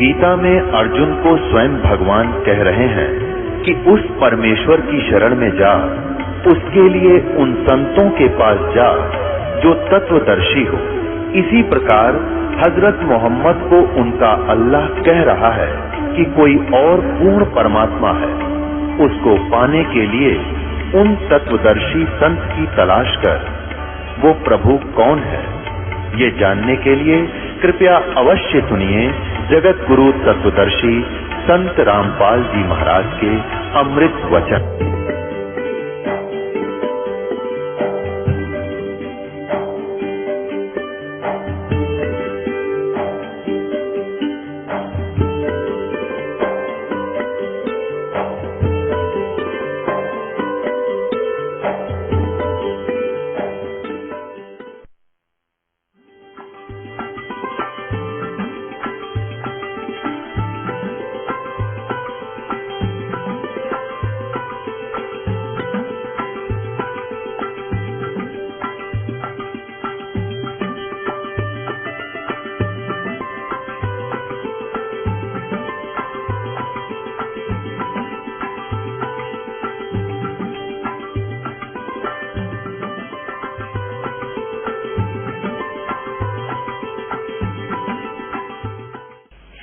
गीता में अर्जुन को स्वयं भगवान कह रहे हैं कि उस परमेश्वर की शरण में जा, उसके लिए उन संतों के पास जा जो तत्वदर्शी हो। इसी प्रकार हजरत मोहम्मद को उनका अल्लाह कह रहा है कि कोई और पूर्ण परमात्मा है। उसको पाने के लिए उन तत्वदर्शी संत की तलाश कर। वो प्रभु कौन है, ये जानने के लिए कृपया अवश्य सुनिए जगत गुरु तत्वदर्शी संत रामपाल जी महाराज के अमृत वचन।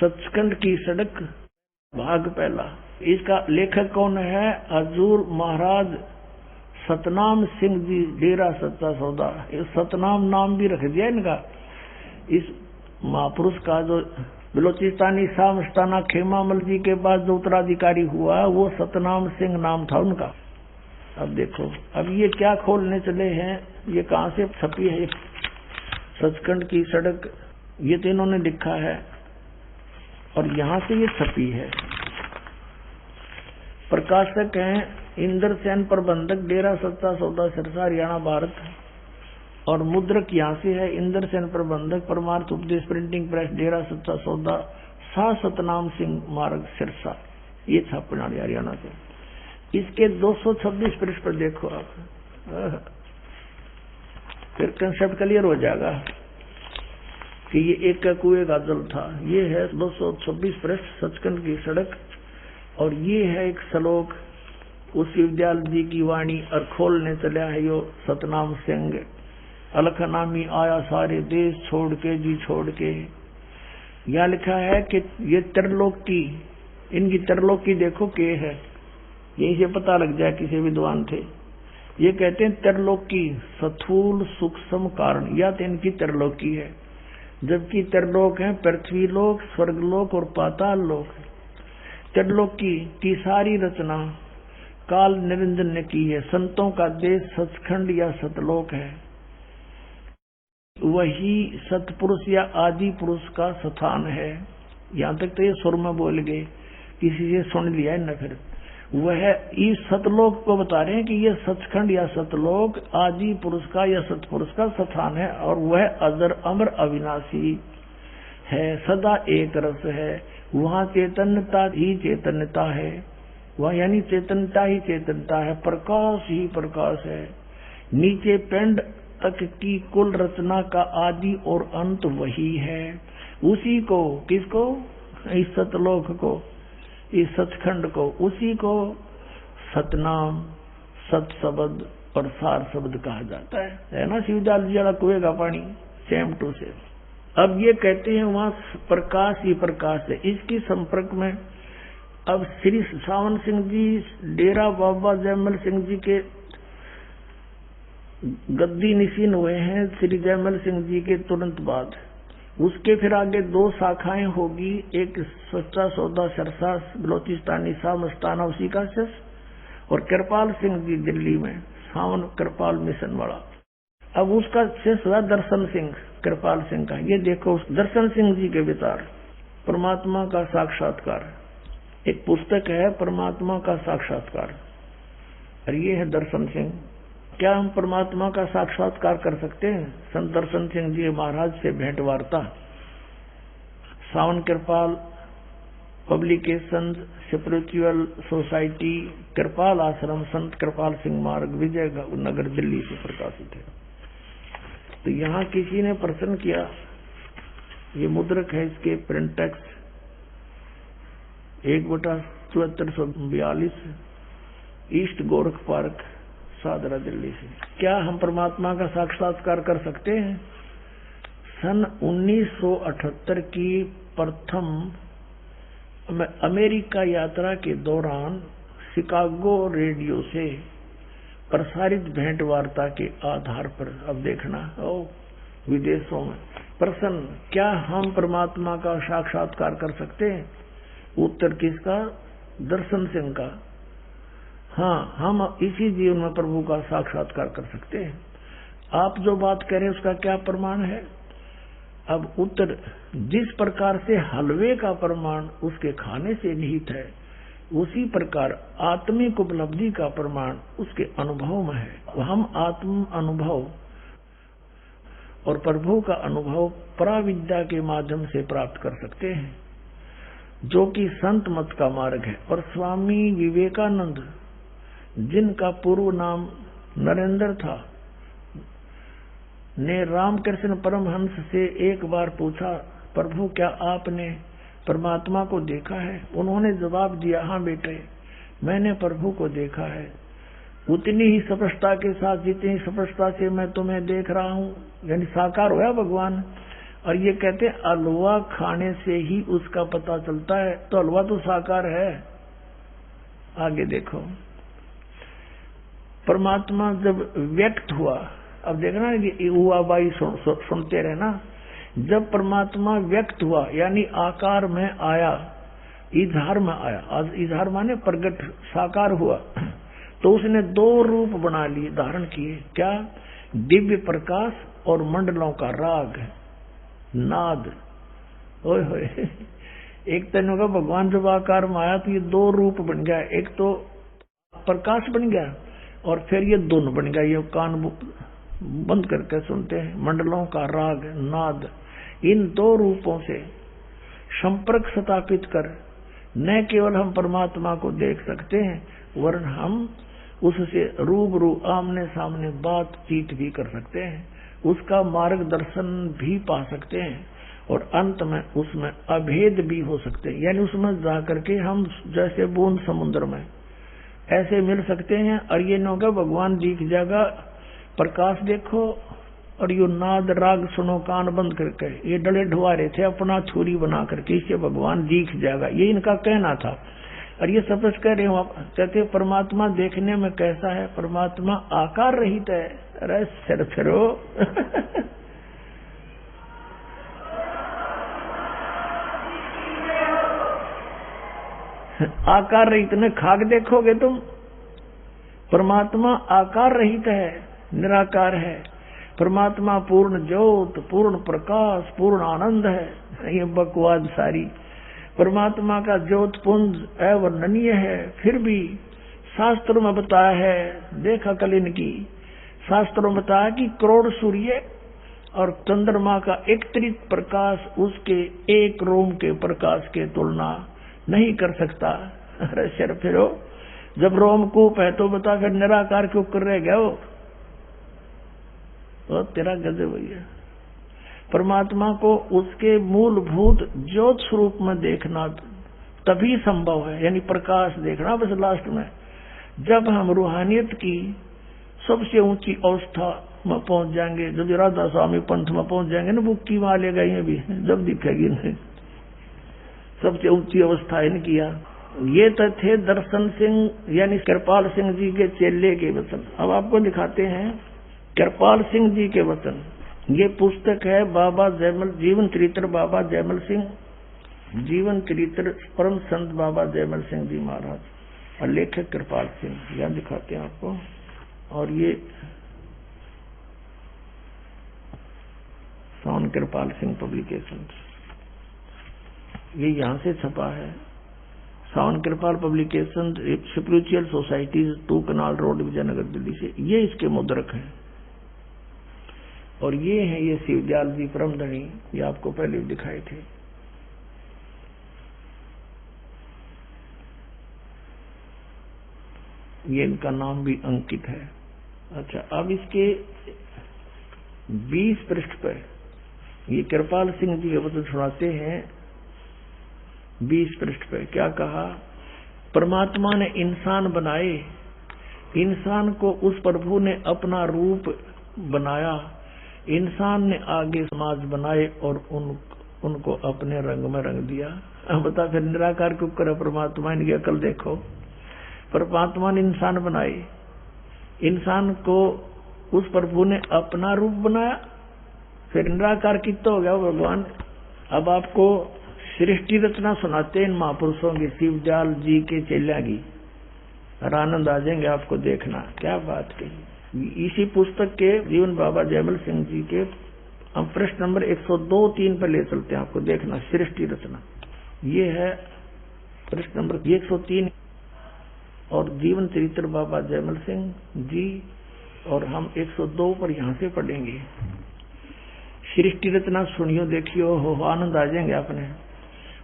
सचखंड की सड़क भाग पहला। इसका लेखक कौन है? हजूर महाराज सतनाम सिंह जी, डेरा सच्चा सौदा। सतनाम नाम भी रख दिया इनका। इस महापुरुष का जो बलोचिस्तानी शाह मस्ताना खेमामल जी के बाद जो उत्तराधिकारी हुआ वो सतनाम सिंह नाम था उनका। अब देखो, अब ये क्या खोलने चले हैं, ये कहां से छपी है? सचखंड की सड़क, ये तो इन्होंने लिखा है और यहां से ये छपी है। प्रकाशक हैं इंद्र सेन, प्रबंधक डेरा सच्चा सौदा सिरसा हरियाणा भारत। और मुद्रक यहां से है इंद्र सेन, प्रबंधक परमार्थ उपदेश प्रिंटिंग प्रेस डेरा सच्चा सौदा शाह सतनाम सिंह मार्ग सिरसा। ये छापना हरियाणा से। इसके 226 पृष्ठ पर देखो आप, फिर कंसेप्ट क्लियर हो जाएगा कि ये एक का कुएं का जल था। ये है 226 पृष्ठ सचखंड की सड़क। और ये है एक श्लोक उस विद्याल जी की वाणी। और खोलने चला है यो सतनाम सिंह, अलखनामी आया सारे देश छोड़ के जी छोड़ के। यहाँ लिखा है कि ये त्रिलोकी, इनकी त्रिलोकी देखो के है, यहीं से पता लग जाए किसी विद्वान थे। ये कहते हैं त्रिलोकी स्थूल सूक्ष्म कारण, या तो इनकी त्रिलोकी है। जबकि त्रिलोक है पृथ्वी लोक, स्वर्गलोक और पाताल लोक। त्रिलोकी की सारी रचना काल निरंजन ने की है। संतों का देश सचखंड या सतलोक है। वही सतपुरुष या आदि पुरुष का स्थान है। यहां तक तो ये सुर में बोल गए, किसी से सुन लिया है न। फिर वह इस सतलोक को बता रहे हैं कि यह सचखंड या सतलोक आदि पुरुष का या सतपुरुष का स्थान है। और वह अजर अमर अविनाशी है, सदा एक रस है। वहाँ चैतन्यता ही चैतन्यता है, वह यानी चैतन्यता ही चैतन्यता है, प्रकाश ही प्रकाश है। नीचे पिंड तक की कुल रचना का आदि और अंत वही है। उसी को, किसको? इस सतलोक को, इस सचखंड को, उसी को सतनाम, सत शब्द और सार शब्द कहा जाता है ना। शिवदाल जी वाला कुएं का पानी सेम टू सेम। अब ये कहते हैं वहां प्रकाश ही प्रकाश है। इसकी संपर्क में अब श्री सावन सिंह जी डेरा बाबा जयमल सिंह जी के गद्दी निशीन हुए हैं श्री जयमल सिंह जी के तुरंत बाद। उसके फिर आगे 2 शाखाएं होगी, एक सच्चा सौदा सिरसा बलोचिस्तानी शाह मस्ताना उसी का शिष्य, और कृपाल सिंह जी दिल्ली में सावन कृपाल मिशन वाला। अब उसका शिष्य हुआ दर्शन सिंह, कृपाल सिंह का। ये देखो दर्शन सिंह जी के विचार, परमात्मा का साक्षात्कार। एक पुस्तक है परमात्मा का साक्षात्कार, और ये है दर्शन सिंह। क्या हम परमात्मा का साक्षात्कार कर सकते हैं? संत दर्शन सिंह जी महाराज से भेंट वार्ता। सावन कृपाल पब्लिकेशन, स्पिरिचुअल सोसाइटी, कृपाल आश्रम, संत कृपाल सिंह मार्ग, विजय नगर दिल्ली से प्रकाशित है। तो यहाँ किसी ने प्रश्न किया, ये मुद्रक है, इसके print text 1/7442 east Gorakh park, Sadra, Delhi से। क्या हम परमात्मा का साक्षात्कार कर सकते हैं? सन 1978 की प्रथम अमेरिका यात्रा के दौरान शिकागो रेडियो से प्रसारित भेंट वार्ता के आधार पर, अब देखना विदेशों में प्रश्न, क्या हम परमात्मा का साक्षात्कार कर सकते हैं? उत्तर किसका? दर्शन सिंह का। हाँ, हम इसी जीवन में प्रभु का साक्षात्कार कर सकते हैं। आप जो बात कह रहे हैं उसका क्या प्रमाण है? अब उत्तर, जिस प्रकार से हलवे का प्रमाण उसके खाने से निहित है, उसी प्रकार आत्मिक उपलब्धि का प्रमाण उसके अनुभव में है। हम आत्म अनुभव और प्रभु का अनुभव पराविद्या के माध्यम से प्राप्त कर सकते हैं, जो कि संत मत का मार्ग है। और स्वामी विवेकानंद, जिनका पूर्व नाम नरेंद्र था, ने रामकृष्ण परमहंस से एक बार पूछा, प्रभु क्या आपने परमात्मा को देखा है? उन्होंने जवाब दिया, हाँ बेटे, मैंने प्रभु को देखा है, उतनी ही स्पष्टता के साथ जितनी स्पष्टता से मैं तुम्हें देख रहा हूँ। यानी साकार हुआ भगवान। और ये कहते हैं हलवा खाने से ही उसका पता चलता है, तो हलवा तो साकार है। आगे देखो, परमात्मा जब व्यक्त हुआ, अब देखना हुआ बाई सुनते रहना, जब परमात्मा व्यक्त हुआ यानी आकार में आया, इजहार में आया, आज इजहार माने प्रगट, साकार हुआ, तो उसने 2 रूप बना लिए, धारण किए। क्या? दिव्य प्रकाश और मंडलों का राग, नाद। ओए होए, एक तनु का भगवान जब आकार में आया तो ये 2 रूप बन गया, एक तो प्रकाश बन गया और फिर ये धुन बन गया। ये कान बंद करके सुनते हैं, मंडलों का राग, नाद। इन 2 रूपों से संपर्क स्थापित कर न केवल हम परमात्मा को देख सकते हैं, वरन हम उससे रूबरू आमने सामने बातचीत भी कर सकते हैं, उसका मार्गदर्शन भी पा सकते हैं और अंत में उसमें अभेद भी हो सकते हैं। यानी उसमें जाकर के हम जैसे बूंद समुद्र में ऐसे मिल सकते हैं। और ये न होगा भगवान दिख जाएगा, प्रकाश देखो और यो नाद राग सुनो कान बंद करके। ये डले ढुआ रहे थे अपना छुरी बना करके, इससे भगवान दिख जाएगा, ये इनका कहना था। और ये सपस कह रहे हो, कहते परमात्मा देखने में कैसा है? परमात्मा आकार रहित है। अरे सिर फिरो आकार रहित ने खाक देखोगे तुम, परमात्मा आकार रहित है, निराकार है। परमात्मा पूर्ण ज्योत, पूर्ण प्रकाश, पूर्ण आनंद है। ये बकवाद सारी। परमात्मा का ज्योत पुंज अवर्णनीय है, फिर भी शास्त्रों में बताया है, देखा कल इनकी शास्त्रों में बताया कि करोड़ सूर्य और चंद्रमा का एकत्रित प्रकाश उसके एक रोम के प्रकाश के तुलना नहीं कर सकता। अरे सिर फिरो, जब रोमकूप है तो बता फिर निराकार क्यों कर रहे गए हो? तो तेरा गजब भैया। परमात्मा को उसके मूलभूत ज्योत स्वरूप में देखना तभी संभव है, यानी प्रकाश देखना। बस लास्ट में जब हम रूहानियत की सबसे ऊंची अवस्था में पहुंच जाएंगे, जब राधा स्वामी पंथ में पहुंच जाएंगे ना, बुक्की वहां ले गई भी जब दिखेगी नहीं, सबसे ऊंची अवस्था इनकी। ये तो थे दर्शन सिंह यानी कृपाल सिंह जी के चेले के वचन। अब आपको दिखाते हैं कृपाल सिंह जी के वचन। ये पुस्तक है बाबा जयमल, जीवन चरित्र बाबा जयमल सिंह, जीवन चरित्र परम संत बाबा जयमल सिंह जी महाराज, और लेखक कृपाल सिंह। यहाँ दिखाते हैं आपको। और ये सावन कृपाल सिंह पब्लिकेशन, ये यहाँ से छपा है। सावन कृपाल publication, spiritual societies, 2 canal road, Vijayanagar, Delhi से। ये इसके मुद्रक हैं। और ये है ये शिवदयाल जी परमधनी, ये आपको पहले दिखाए थे। ये इनका नाम भी अंकित है। अच्छा, अब इसके 20 पृष्ठ पर ये कृपाल सिंह जी के वचन सुनाते हैं। 20 पृष्ठ पे क्या कहा? परमात्मा ने इंसान बनाए, इंसान को उस प्रभु ने अपना रूप बनाया, इंसान ने आगे समाज बनाए और उनको अपने रंग में रंग दिया। अब बता फिर निराकार क्यों करे परमात्मा? इनकी अकल देखो। परमात्मा ने इंसान बनाए, इंसान को उस प्रभु ने अपना रूप बनाया, फिर निराकार कितना हो गया भगवान। अब आपको सृष्टि रचना सुनाते इन महापुरुषों की, शिव दयाल जी के चेला की, और आनंद आ जाएंगे आपको, देखना क्या बात कही। इसी पुस्तक के जीवन बाबा जयमल सिंह जी के हम प्रश्न नंबर 102-3 पर ले चलते हैं आपको, देखना सृष्टि रचना। ये है प्रश्न नंबर 103 और जीवन चरित्र बाबा जयमल सिंह जी, और हम 102 पर यहाँ से पढ़ेंगे। सृष्टि रचना सुनियो, देखियो, हो आनंद आ जाएंगे आपने।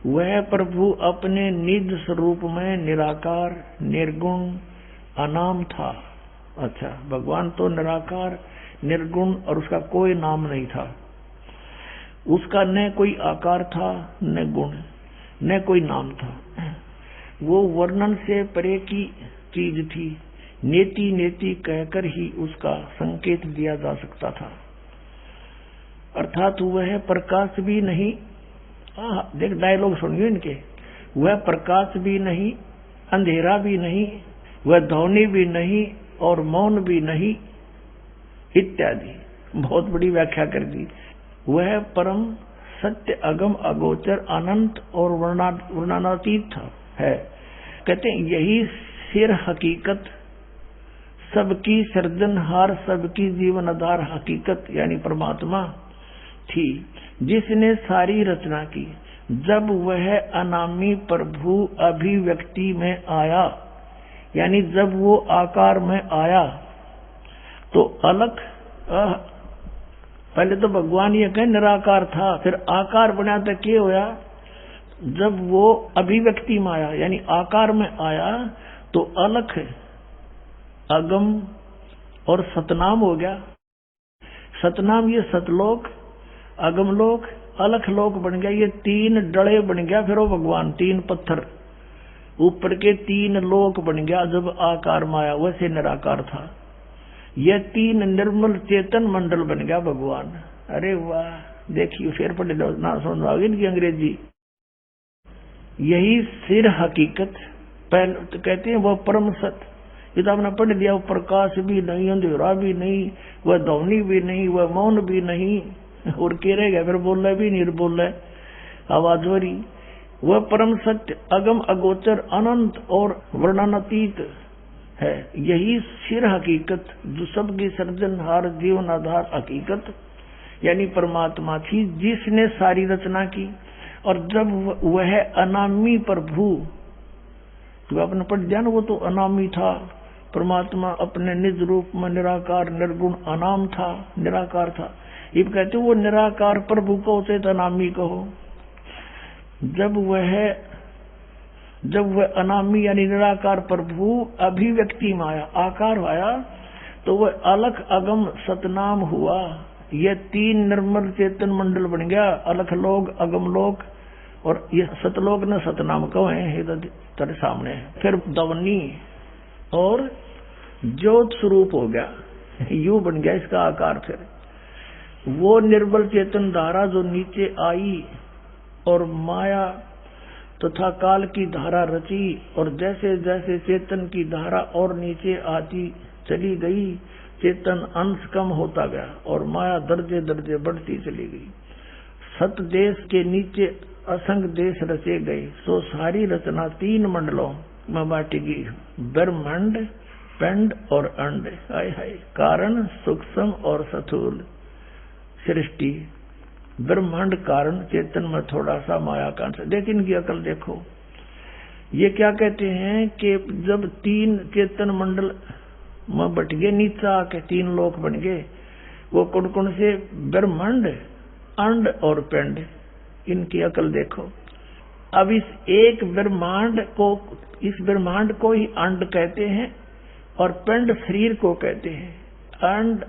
वह प्रभु अपने निज स्वरूप में निराकार, निर्गुण, अनाम था। अच्छा, भगवान तो निराकार, निर्गुण और उसका कोई नाम नहीं था। उसका न कोई आकार था, न गुण, न कोई नाम था। वो वर्णन से परे की चीज थी। नेति नेति कहकर ही उसका संकेत दिया जा सकता था। अर्थात वह प्रकाश भी नहीं, देख डायलॉग सुनिए इनके, वह प्रकाश भी नहीं, अंधेरा भी नहीं, वह ध्वनि भी नहीं और मौन भी नहीं, इत्यादि बहुत बड़ी व्याख्या कर दी। वह परम सत्य, अगम, अगोचर, अनंत और वर्णनातीत था है। कहते हैं यही सिर हकीकत, सबकी सृजनहार, सबकी जीवन आधार हकीकत यानी परमात्मा थी, जिसने सारी रचना की। जब वह अनामी प्रभु अभिव्यक्ति में आया, यानी जब वो आकार में आया तो अलग, पहले तो भगवान ये कहे निराकार था, फिर आकार बना तो क्या होया? जब वो अभिव्यक्ति में आया यानी आकार में आया तो अलख, अगम और सतनाम हो गया। सतनाम ये सतलोक, अगमलोक, अलख लोक बन गया। ये 3 डले बन गया। फिर वो भगवान 3 पत्थर ऊपर के 3 लोक बन गया जब आकार में आया। वैसे निराकार था। ये 3 निर्मल चेतन मंडल बन गया भगवान। अरे वाह, देखिए फिर पढ़े ना सुन आओगे इनकी अंग्रेजी। यही सिर हकीकत, पहले तो कहते हैं वह परम सत्य। ये तो आपने पढ़ दिया। वो प्रकाश भी नहीं, अंधेरा भी नहीं, वह ध्वनि भी नहीं, वह मौन भी नहीं, और कह रहेगा फिर बोल रहे भी नहीं, बोल रहे आवाज हो रही। वह परम सत्य, अगम, अगोचर, अनंत और वर्णनातीत है। यही सिर हकीकत, जो सबकी सृजनहार, जीवन आधार हकीकत यानी परमात्मा थी, जिसने सारी रचना की। और जब वह अनामी प्रभु, जो आपने पढ़ दिया ना, वो तो अनामी था। परमात्मा अपने निज रूप में निराकार, निर्गुण, अनाम था, निराकार था। ये कहते वो निराकार प्रभु को उसे अनामी कहो। जब वह अनामी यानी निराकार प्रभु अभिव्यक्ति में आया, आकार आया, तो वह अलख, अगम, सतनाम हुआ। यह 3 निर्मल चेतन मंडल बन गया। अलख लोक, अगम लोक और ये सतलोक ने सतनाम कहे तेरे सामने है। फिर ध्वनि और ज्योत स्वरूप हो गया, यू बन गया इसका आकार। फिर वो निर्बल चेतन धारा जो नीचे आई और माया तथा काल की धारा रची, और जैसे जैसे चेतन की धारा और नीचे आती चली गई, चेतन अंश कम होता गया और माया दर्जे दर्जे बढ़ती चली गई। सत देश के नीचे असंख्य देश रचे गए। सो सारी रचना 3 मंडलों में बांटी गई, ब्रह्मांड, पिंड और अंड। हाय हाय, कारण, सूक्ष्म और स्थूल सृष्टि। ब्रह्मांड कारण, चेतन में थोड़ा सा माया का अंश। देख इनकी अकल देखो। ये क्या कहते हैं कि जब 3 चेतन मंडल में बट गए, नीचे आके 3 लोक बन गए। वो कौन कौन से? ब्रह्मांड, अंड और पिंड। इनकी अकल देखो। अब इस एक ब्रह्मांड को, इस ब्रह्मांड को ही अंड कहते हैं और पिंड शरीर को कहते हैं। अंड,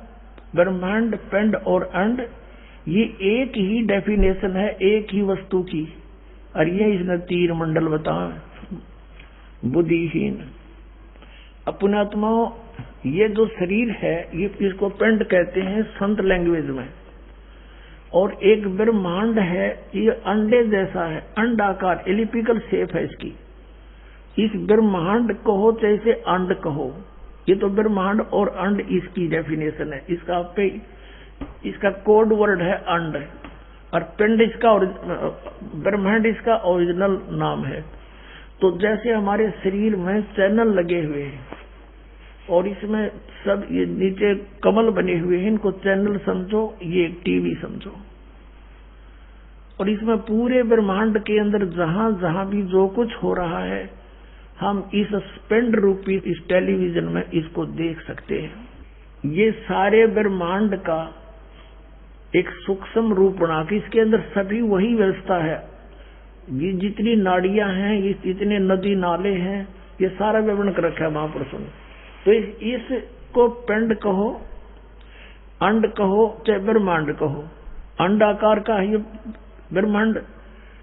ब्रह्मांड, पिंड और अंड ये एक ही डेफिनेशन है, एक ही वस्तु की। और ये इसने 3 मंडल बताए, बुद्धिहीन। पुण्यात्माओं, ये जो शरीर है ये इसको पिंड कहते हैं संत लैंग्वेज में, और एक ब्रह्मांड है, ये अंडे जैसा है, अंडाकार एलिपिकल शेप है इसकी। इस ब्रह्मांड कहो जैसे अंड कहो, ये तो ब्रह्मांड और अंड इसकी डेफिनेशन है। इसका कोड वर्ड है अंड, और पिंड इसका ब्रह्मांड इसका ओरिजिनल नाम है। तो जैसे हमारे शरीर में चैनल लगे हुए हैं और इसमें सब ये नीचे कमल बने हुए हैं, इनको चैनल समझो, ये टीवी समझो। और इसमें पूरे ब्रह्मांड के अंदर जहां जहां भी जो कुछ हो रहा है, हम इस पिंड रूपी इस टेलीविजन में इसको देख सकते हैं। ये सारे ब्रह्मांड का एक सूक्ष्म रूप बना के इसके अंदर सभी वही व्यवस्था है। ये जितनी नाड़ियां हैं, ये जितने नदी नाले हैं, ये सारा विवरण कर रखा है महापुरुषों ने। तो इसको पिंड कहो, अंड कहो, चाहे ब्रह्मांड कहो, अंडाकार का है ये ब्रह्मांड,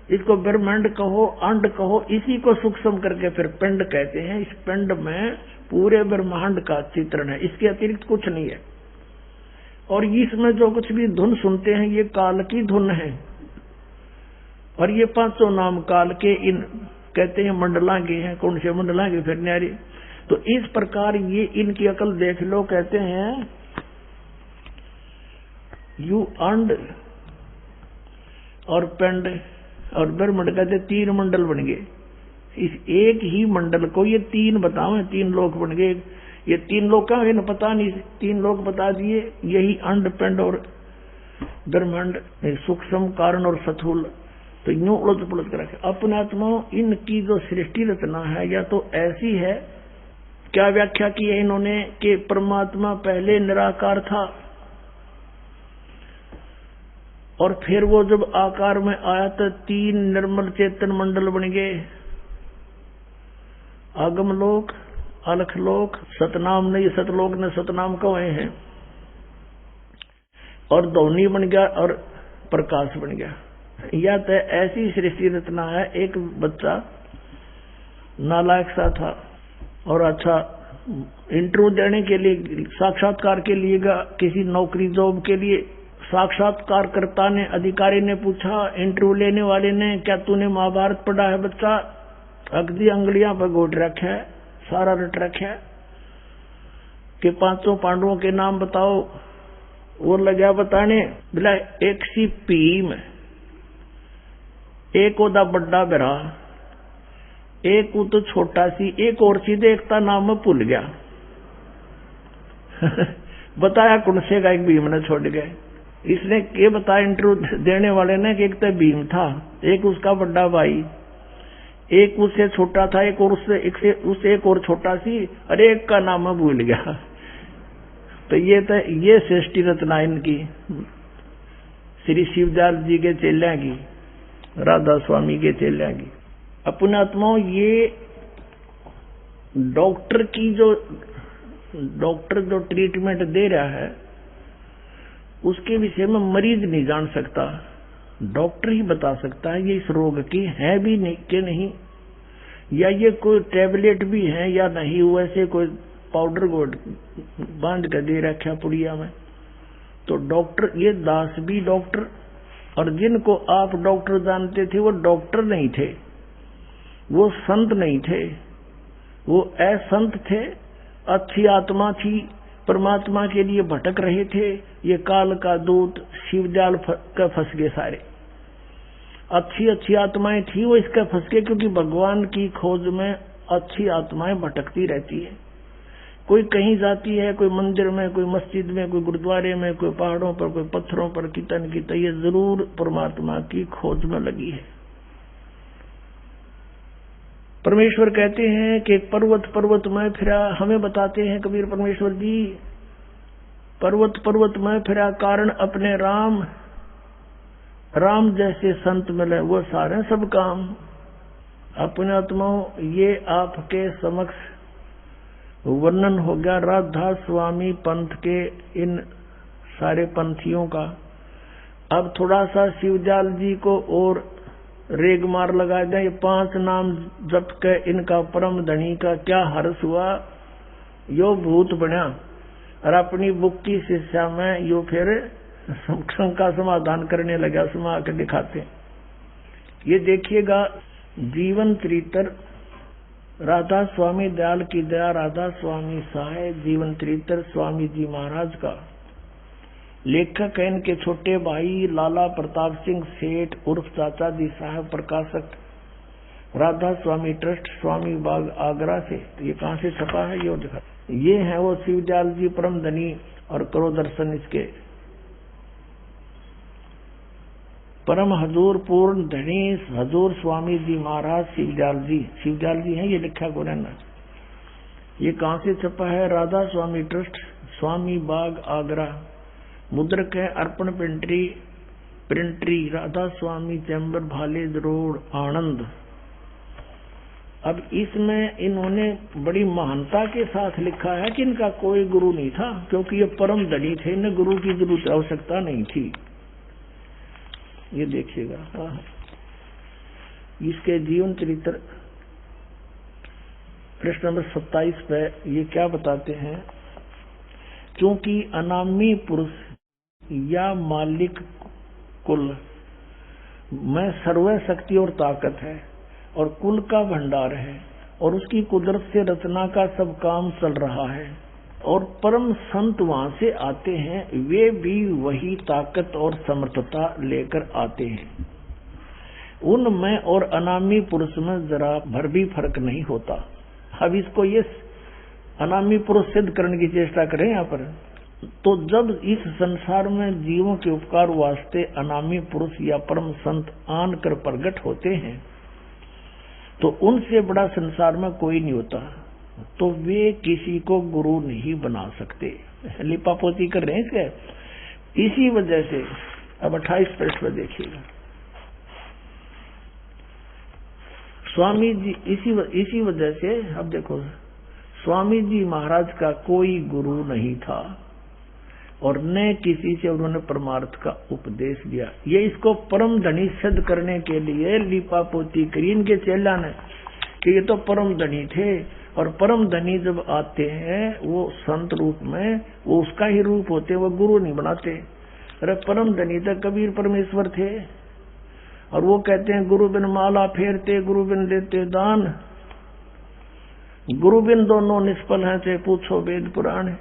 इसको ब्रह्मांड कहो, अंड कहो, इसी को सूक्ष्म करके फिर पिंड कहते हैं। इस पिंड में पूरे ब्रह्मांड का चित्रण है, इसके अतिरिक्त कुछ नहीं है। और इसमें जो कुछ भी धुन सुनते हैं ये काल की धुन है, और ये 500 नाम काल के इन कहते हैं मंडलांगे हैं। कौन से मंडलांगे फिर न्यारी। तो इस प्रकार ये इनकी अकल देख लो, कहते हैं यू अंड और पिंड और ब्रह्मांड कहते 3 मंडल बन गए। इस एक ही मंडल को ये 3 बताओ, 3 लोक बन गए। ये 3 लोक का इन्हें पता नहीं, 3 लोक बता दिए। यही अंड पिंड और ब्रह्मांड, सूक्ष्म कारण और स्थूल, तो यूं उलझ पुलझ कर रखे। अपने आत्माओं, इनकी जो सृष्टि रचना है या तो ऐसी है, क्या व्याख्या की है इन्होंने कि परमात्मा पहले निराकार था और फिर वो जब आकार में आया तो 3 निर्मल चेतन मंडल बन गए, आगम लोक, अलख लोक, सतनाम नहीं, सतलोक ने सतनाम कहे हैं, और ध्वनि बन गया और प्रकाश बन गया। या तो ऐसी सृष्टि रचना है। एक बच्चा नालायक सा था और अच्छा इंटरव्यू देने के लिए, साक्षात्कार के लिए किसी नौकरी जॉब के लिए, साक्षात्कारकर्ता ने, अधिकारी ने पूछा इंटरव्यू लेने वाले ने, क्या तूने महाभारत पढ़ा है बच्चा? अगदी अंगुलियां पर घोट रखा है, सारा रट रखा है कि 500 पांडवों के नाम बताओ। वो लगा बताने, बोला एक सी भीम, एक ओदा बड़ा बिरा, एक तो छोटा सी, एक और सी देखता नाम में भूल गया। बताया कौन से का? एक भीम ने छोड़ गए। इसने ये बताया इंटरव्यू देने वाले ने कि एक तो भीम था, एक उसका बड़ा भाई, एक उससे छोटा था, एक और उससे एक और छोटा सी, अरे एक का नाम मैं भूल गया। तो ये सृष्टि रचना इनकी श्री शिवजाल जी के चेल्या की, राधा स्वामी के चेल्या की। अपने आत्माओं, ये डॉक्टर जो ट्रीटमेंट दे रहा है उसके विषय में मरीज नहीं जान सकता, डॉक्टर ही बता सकता है ये इस रोग की है भी नहीं कि नहीं, या ये कोई टैबलेट भी है या नहीं, वैसे कोई पाउडर गोड बांध कर दे रखा पुड़िया में। तो डॉक्टर, ये दास भी डॉक्टर, और जिनको आप डॉक्टर जानते थे वो डॉक्टर नहीं थे, वो संत नहीं थे, वो असंत थे, अच्छी आत्मा थी, परमात्मा के लिए भटक रहे थे। ये काल का दूत शिवजाल का फंस गए सारे। अच्छी आत्माएं थी, वो इसका फंस गए, क्योंकि भगवान की खोज में अच्छी आत्माएं भटकती रहती है। कोई कहीं जाती है, कोई मंदिर में, कोई मस्जिद में, कोई गुरुद्वारे में, कोई पहाड़ों पर, कोई पत्थरों पर कीर्तन की, तो ये जरूर परमात्मा की खोज में लगी है। परमेश्वर कहते हैं कि पर्वत में फिरा, हमें बताते हैं कबीर परमेश्वर जी, पर्वत में फिरा कारण अपने राम, राम जैसे संत मिले वो सारे सब काम। अपने आत्माओं, ये आपके समक्ष वर्णन हो गया राधा स्वामी पंथ के इन सारे पंथियों का। अब थोड़ा सा शिवजाल जी को और रेग मार लगा दे, ये 5 नाम जप के इनका परम धनी का क्या हर्ष हुआ, यो भूत बना और अपनी बुक की शिक्षा में यो फिर शंका समाधान करने लगा, सुना के दिखाते। ये देखिएगा जीवन चरित्र राधा स्वामी दयाल की दया, राधा स्वामी सहाय, जीवन चरित्र स्वामी जी महाराज का। लेखक है इनके छोटे भाई लाला प्रताप सिंह सेठ उर्फ चाचा जी साहब, प्रकाशक राधा स्वामी ट्रस्ट, स्वामी बाग आगरा से। ये कहाँ से छपा है ये दिखा। ये है वो शिवदयाल जी परम धनी और करो दर्शन इसके। परम हजूर पूर्ण धनी हजूर स्वामी जी महाराज शिवदयाल जी हैं, ये लिखा गोरना। ये कहाँ से छपा है? राधा स्वामी ट्रस्ट, स्वामी बाग आगरा। मुद्रक है अर्पण प्रिंटरी राधा स्वामी चैम्बर भालेद रोड आनंद। अब इसमें इन्होंने बड़ी महानता के साथ लिखा है कि इनका कोई गुरु नहीं था, क्योंकि ये परम धनी थे, इन्हें गुरु की जरूरत आवश्यकता नहीं थी। ये देखिएगा इसके जीवन चरित्र प्रश्न नंबर 27 पे ये क्या बताते हैं, क्योंकि अनामी पुरुष या मालिक कुल में सर्व शक्ति और ताकत है और कुल का भंडार है और उसकी कुदरत से रचना का सब काम चल रहा है और परम संत वहां से आते हैं, वे भी वही ताकत और समर्थता लेकर आते हैं। उनमें और अनामी पुरुष में जरा भर भी फर्क नहीं होता। अब इसको ये अनामी पुरुष सिद्ध करने की चेष्टा करें यहाँ पर। तो जब इस संसार में जीवों के उपकार वास्ते अनामी पुरुष या परम संत आन कर प्रकट होते हैं, तो उनसे बड़ा संसार में कोई नहीं होता, तो वे किसी को गुरु नहीं बना सकते। लिपापोती कर रहे हैं क्या? इसी वजह से अब 28 पृष्ठ में देखिएगा, स्वामी जी इसी वजह से अब देखो, स्वामी जी महाराज का कोई गुरु नहीं था और न किसी से उन्होंने परमार्थ का उपदेश दिया। ये इसको परम धनी सिद्ध करने के लिए लिपापोती करी इनके चेला ने कि ये तो परम धनी थे, और परम धनी जब आते हैं वो संत रूप में, वो उसका ही रूप होते, वो गुरु नहीं बनाते। अरे परम धनी तो कबीर परमेश्वर थे, और वो कहते हैं गुरु बिन माला फेरते, गुरु बिन देते दान, गुरु बिन दोनों निष्फल हैं, चाहे पूछो वेद पुराण।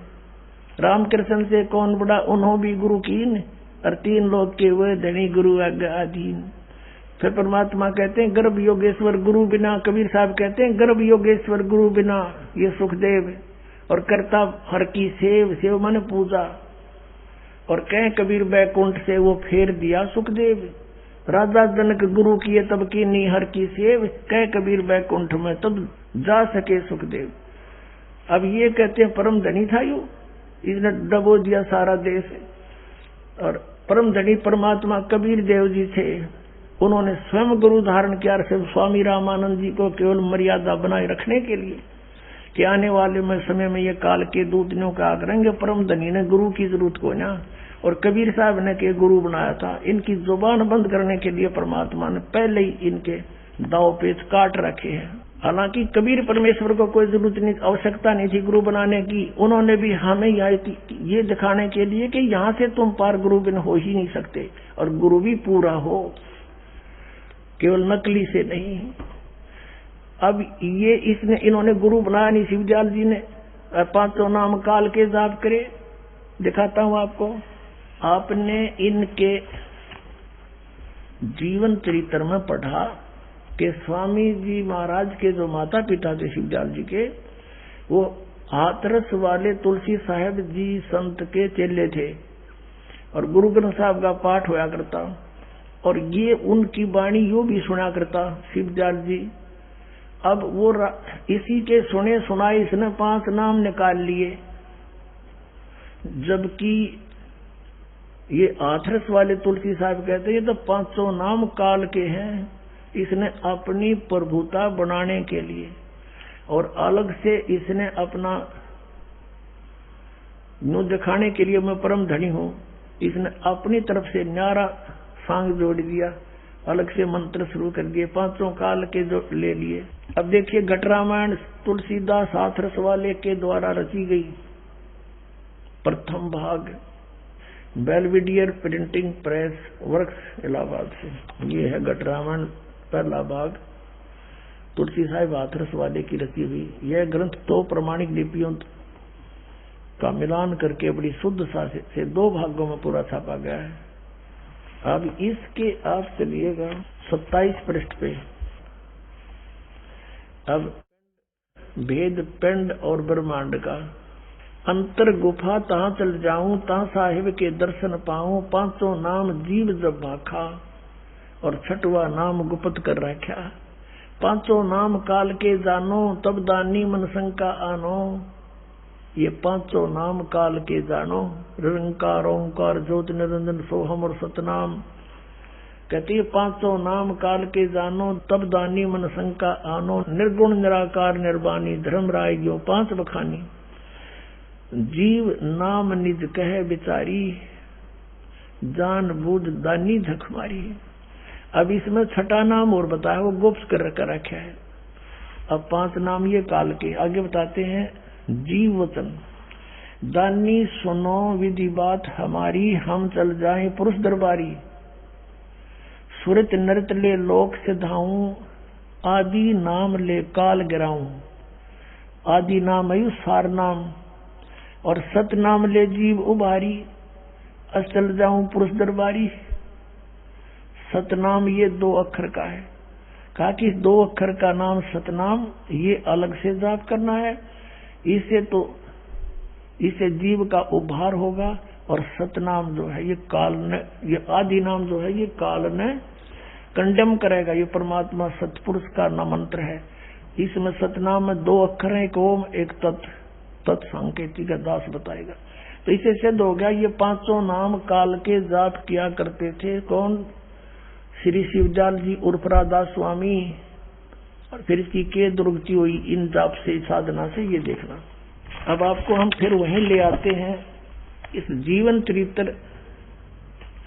रामकृष्ण से कौन बड़ा, उन्हों भी गुरु कीन, और 3 लोग के वे धनी गुरु आधीन। फिर परमात्मा कहते हैं गर्भ योगेश्वर गुरु बिना, कबीर साहब कहते हैं गर्भ योगेश्वर गुरु बिना, ये सुखदेव। और करता हर की सेव माने पूजा, और कह कबीर बैकुंठ से वो फेर दिया सुखदेव। राजा जनक गुरु किए तब की नी हर की सेव, कह कबीर बैकुंठ में तब जा सके सुखदेव। अब ये कहते हैं परम धनी था यू, इसने डबो दिया सारा देश। और परम धनी परमात्मा कबीर देव जी थे, उन्होंने स्वयं गुरु धारण किया सिर्फ स्वामी रामानंद जी को केवल मर्यादा बनाए रखने के लिए कि आने वाले में समय में ये काल के दूतों का करेंगे। परम धनी ने गुरु की जरूरत को ना, और कबीर साहब ने के गुरु बनाया था। इनकी जुबान बंद करने के लिए परमात्मा ने पहले ही इनके दाव पेच काट रखे हैं। हालांकि कबीर परमेश्वर को कोई जरूरत नहीं, आवश्यकता नहीं थी गुरु बनाने की। उन्होंने भी हमें ये दिखाने के लिए कि यहाँ से तुम पार गुरु बिन हो ही नहीं सकते, और गुरु भी पूरा हो, केवल नकली से नहीं। अब ये इन्होंने गुरु बनाया नहीं शिवदयाल जी ने। 5 नाम काल के जाप करे, दिखाता हूं आपको। आपने इनके जीवन चरित्र में पढ़ा कि स्वामी जी महाराज के जो माता पिता थे शिवदयाल जी के, वो हाथरस वाले तुलसी साहेब जी संत के चेले थे, और गुरु ग्रंथ साहब का पाठ होया करता, और ये उनकी वाणी यो भी सुना करता शिवदयाल जी। अब वो इसी के सुने सुनाए इसने 5 नाम निकाल लिए, जबकि ये हाथरस वाले तुलसी साहब कहते ये तो 500 नाम काल के हैं। इसने अपनी प्रभुता बनाने के लिए और अलग से इसने अपना यूं दिखाने के लिए मैं परम धनी हूं, इसने अपनी तरफ से न्यारा सांग जोड़ दिया। अलग से मंत्र शुरू कर दिए, 5 काल के जो ले लिए। अब देखिए घट रामायण तुलसीदास हाथरस वाले के द्वारा रची गई, प्रथम भाग, Belvedere printing press works Allahabad से। ये है घट रामायण पहला भाग, तुलसी साहिब हाथरस वाले की रची हुई। यह ग्रंथ 2 प्रमाणिक लिपियों का मिलान करके बड़ी शुद्ध से 2 भागों में पूरा छापा गया है। अब इसके आप चलिएगा 27 पृष्ठ पे। अब भेद पिंड और ब्रह्मांड का, अंतर गुफा तहां चल जाऊं, तहां साहिब के दर्शन पाऊं, 5 नाम जीव जब भाखा, और 6वां नाम गुप्त कर रखा। 5 नाम काल के जानो, तब दानी मन शंका आनो। ये 5 नाम काल के जानो, निरंकार ओंकार ज्योत निरंजन सोहम और सतनाम। कहती है 5 नाम काल के जानो, तब दानी मन शंका आनो। निर्गुण निराकार निर्वाणी, धर्म राय जो 5 बखानी। जीव नाम निज कहे बिचारी, जान बूझ दानी झक मारी। अब इसमें 6वां नाम और बताया, वो गुप्त कर रखा है। अब 5 नाम ये काल के। आगे बताते हैं जीव वचन, दानी सुनो विधि बात हमारी, हम चल जाएं पुरुष दरबारी। सुरत नृत ले लोक सिधाऊं, आदि नाम ले काल गिराऊं। आदि नाम आयु सार नाम, और सत नाम ले जीव उबारी। अस चल जाऊं पुरुष दरबारी। सतनाम ये 2 अक्षर का है। कहा कि 2 अक्षर का नाम सतनाम, ये अलग से जाप करना है। इसे जीव का उद्धार होगा। और सतनाम जो है ये काल ने, ये आदि नाम जो है ये काल ने कंडेम करेगा। ये परमात्मा सतपुरुष का नाम मंत्र है। इसमें सतनाम में 2 अक्षर है, एक ओम एक तत् सांकेतिक का दास बताएगा। तो इसे सिद्ध हो गया ये 5 नाम काल के जाप किया करते थे। कौन? श्री शिवजाल जी उर्फ राधा स्वामी। और फिर इसकी के दुर्गति हुई इन जाप से, साधना से, ये देखना। अब आपको हम फिर वहीं ले आते हैं इस जीवन चरित्र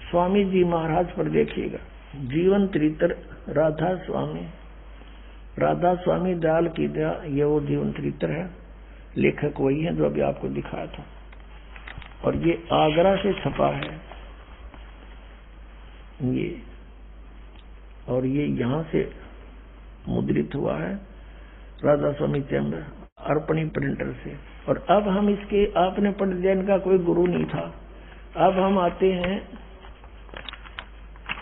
स्वामी जी महाराज पर। देखिएगा जीवन चरित्र राधा स्वामी दयाल की दया, ये वो जीवन चरित्र है। लेखक वही है जो अभी आपको दिखाया था, और ये आगरा से छपा है ये, और ये यहाँ से मुद्रित हुआ है राधा स्वामी चैम्बर अर्पणी प्रिंटर से। और अब हम इसके, आपने पढ़ दिया, इनका कोई गुरु नहीं था। अब हम आते हैं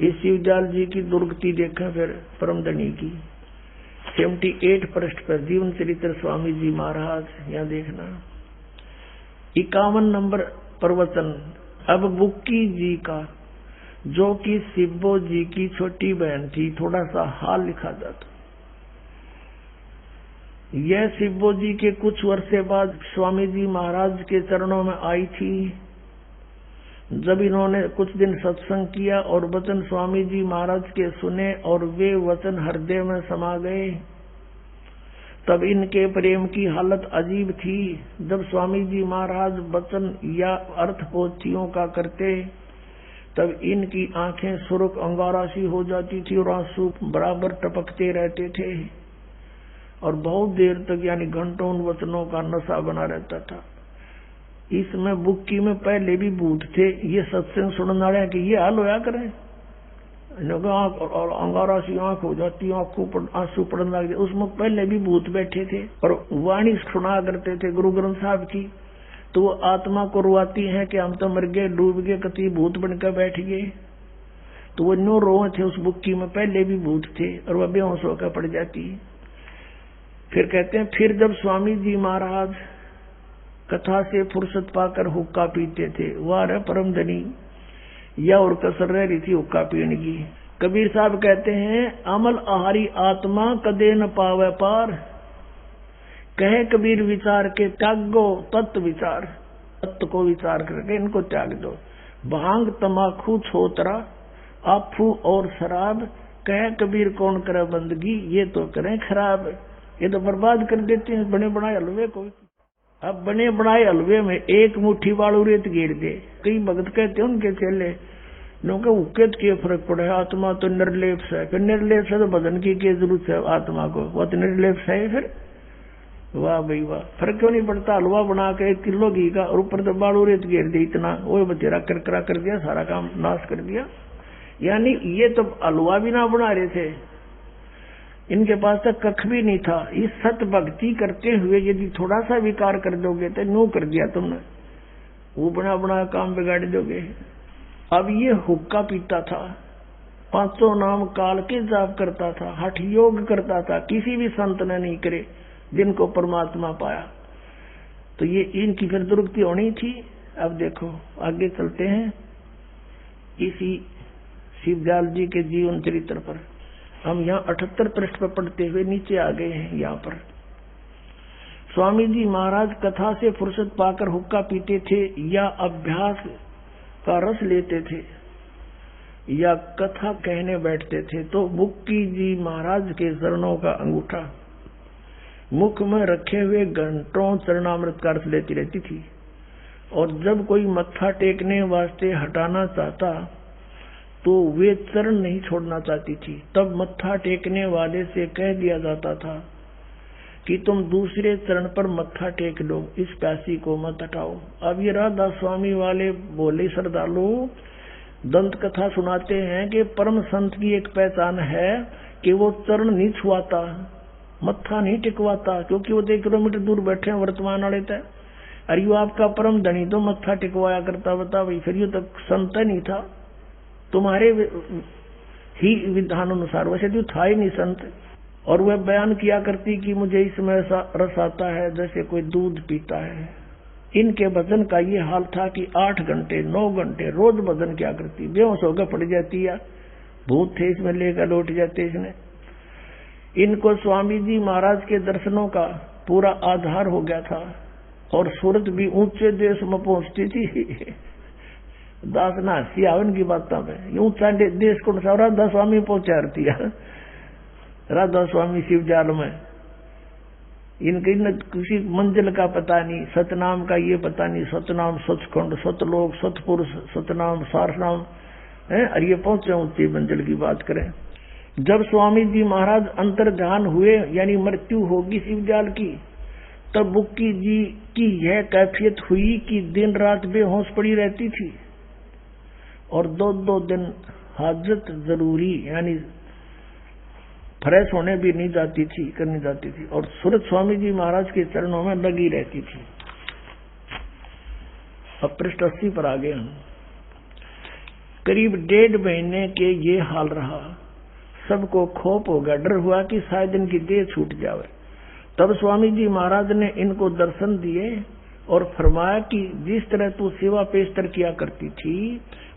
इस शिवजाल जी की दुर्गति देखें फिर परमदनी की 78 पृष्ठ पर जीवन चरित्र स्वामी जी महाराज। यहाँ देखना 51 नंबर प्रवचन। अब बुक्की जी का, जो कि शिवो जी की छोटी बहन थी, थोड़ा सा हाल लिखा जाता। यह शिवो जी के कुछ वर्ष बाद स्वामी जी महाराज के चरणों में आई थी। जब इन्होंने कुछ दिन सत्संग किया और वचन स्वामी जी महाराज के सुने और वे वचन हृदय में समा गए, तब इनके प्रेम की हालत अजीब थी। जब स्वामी जी महाराज वचन या अर्थ पोथियों का करते, तब इनकी आंखें सुर्ख अंगारा सी हो जाती थी और आंसू बराबर टपकते रहते थे, और बहुत देर तक यानी घंटों उन वचनों का नशा बना रहता था। इसमें बुक्की में पहले भी भूत थे। ये सत्संग सुनने वाले कि ये हाल होया करें, और अंगारा सी आंख हो जाती, आंखों पर आंसू पड़ने लग जाए। उसमें पहले भी भूत बैठे थे और वाणी सुना करते थे गुरु ग्रंथ साहब की। तो वो आत्मा को रुआती है कि हम तो मर गए, डूब गए, कति भूत बनकर बैठ गए। तो वो नो रो थे उस बुक्की में, पहले भी भूत थे, और वह बेहोश होकर पड़ जाती। फिर कहते हैं, फिर जब स्वामी जी महाराज कथा से फुर्सत पाकर हुक्का पीते थे, वाह परम धनी, या और कसर रह रही थी हुक्का पीने की। कबीर साहब कहते हैं, अमल आहारी आत्मा कदे न पावे पार, कहे कबीर विचार के त्यागो तत्व विचार। तत्व को विचार करके इनको त्याग दो। भांग तमाकू छोतरा आफू और शराब, कहे कबीर कौन करे बंदगी, ये तो करें खराब। ये तो बर्बाद कर देते हैं बने बनाए हलवे को। अब बने बनाए हलवे में एक मुट्ठी बालू रेत घेर दे। कई भगत कहते हैं उनके चेले, क्योंकि उकेत के फर्क पड़े, आत्मा तो निर्लेप है, फिर निर्लेप है तो बदन की क्या जरूरत है आत्मा को, वो तो निर्लेप है फिर। वाह भाई वाह, फर्क क्यों नहीं पड़ता? हलवा बना के 1 किलो घी का और ऊपर तो बालू रेत घेर दी, इतना वो बतेरा करकरा कर दिया, सारा काम नाश कर दिया। यानी ये तो हलवा भी ना बना रहे थे, इनके पास तक कख भी नहीं था। इस सत भक्ति करते हुए यदि थोड़ा सा विकार कर दोगे तो नो कर दिया तुमने, वो बना बना काम बिगाड़ दोगे। अब ये हुक्का पीता था, 500 नाम काल के जाप करता था, हठ योग करता था, किसी भी संत ने नहीं करे जिनको परमात्मा पाया। तो ये इनकी फिर दुर्गति होनी थी। अब देखो आगे चलते हैं इसी शिवदयाल जी के जीवन चरित्र पर। हम यहाँ 78 पृष्ठ पर पढ़ते हुए नीचे आ गए हैं। यहाँ पर स्वामी जी महाराज कथा से फुर्सत पाकर हुक्का पीते थे या अभ्यास का रस लेते थे या कथा कहने बैठते थे तो बुक्की जी महाराज के चरणों का अंगूठा मुख में रखे हुए घंटों चरणामृत का रस लेती रहती थी। और जब कोई मत्था टेकने वास्ते हटाना चाहता तो वे चरण नहीं छोड़ना चाहती थी। तब मत्था टेकने वाले से कह दिया जाता था कि तुम दूसरे चरण पर मत्था टेक लो, इस प्यासी को मत हटाओ। अब ये राधा स्वामी वाले बोले श्रद्धालु दंत कथा सुनाते हैं कि परम संत की एक पहचान है कि वो चरण नहीं छुआता, मत्था नहीं टिकवाता, क्योंकि वो 1 किलोमीटर दूर बैठे हैं वर्तमान वाले तय। अरे यो आपका परम धनी तो मत्था टिकवाया करता, बता भाई, फिर ये तो संत नहीं था तुम्हारे ही विधान अनुसार, वैसे तो था ही नहीं संत। और वह बयान किया करती कि मुझे इसमें रस आता है जैसे कोई दूध पीता है। इनके भजन का ये हाल था कि 8 घंटे 9 घंटे रोज भजन क्या करती, बेहोश होकर पड़ जाती है, भूत थे इसमें लेकर लौट जाते इसने। इनको स्वामी जी महाराज के दर्शनों का पूरा आधार हो गया था और सूरत भी ऊंचे देश में पहुंचती थी। दास ना हंसी आवन की बात में ऊंचा देश को राधा स्वामी पहुंचा रही है, राधा स्वामी शिवजाल में। इनके किसी मंजिल का पता नहीं, सतनाम का ये पता नहीं, सतनाम सचखंड सतलोक सतपुरुष सतनाम सारनाम है, और ये पहुंचे ऊंची मंजिल की बात करें। जब स्वामी जी महाराज अंतर ध्यान हुए यानी मृत्यु होगी शिवजाल की, तब बुक्की जी की यह कैफियत हुई कि दिन रात बेहोश पड़ी रहती थी और 2-2 दिन हाजत जरूरी यानी फ्रेश होने भी नहीं जाती थी, करनी जाती थी, और सूरत स्वामी जी महाराज के चरणों में लगी रहती थी। अब पृष्ठ 80 पर आ गए हम। करीब 1.5 महीने के ये हाल रहा। सबको खोप हो गया, डर हुआ कि शायद इनकी देह छूट जावे। तब स्वामी जी महाराज ने इनको दर्शन दिए और फरमाया कि जिस तरह तू सेवा पेशतर किया करती थी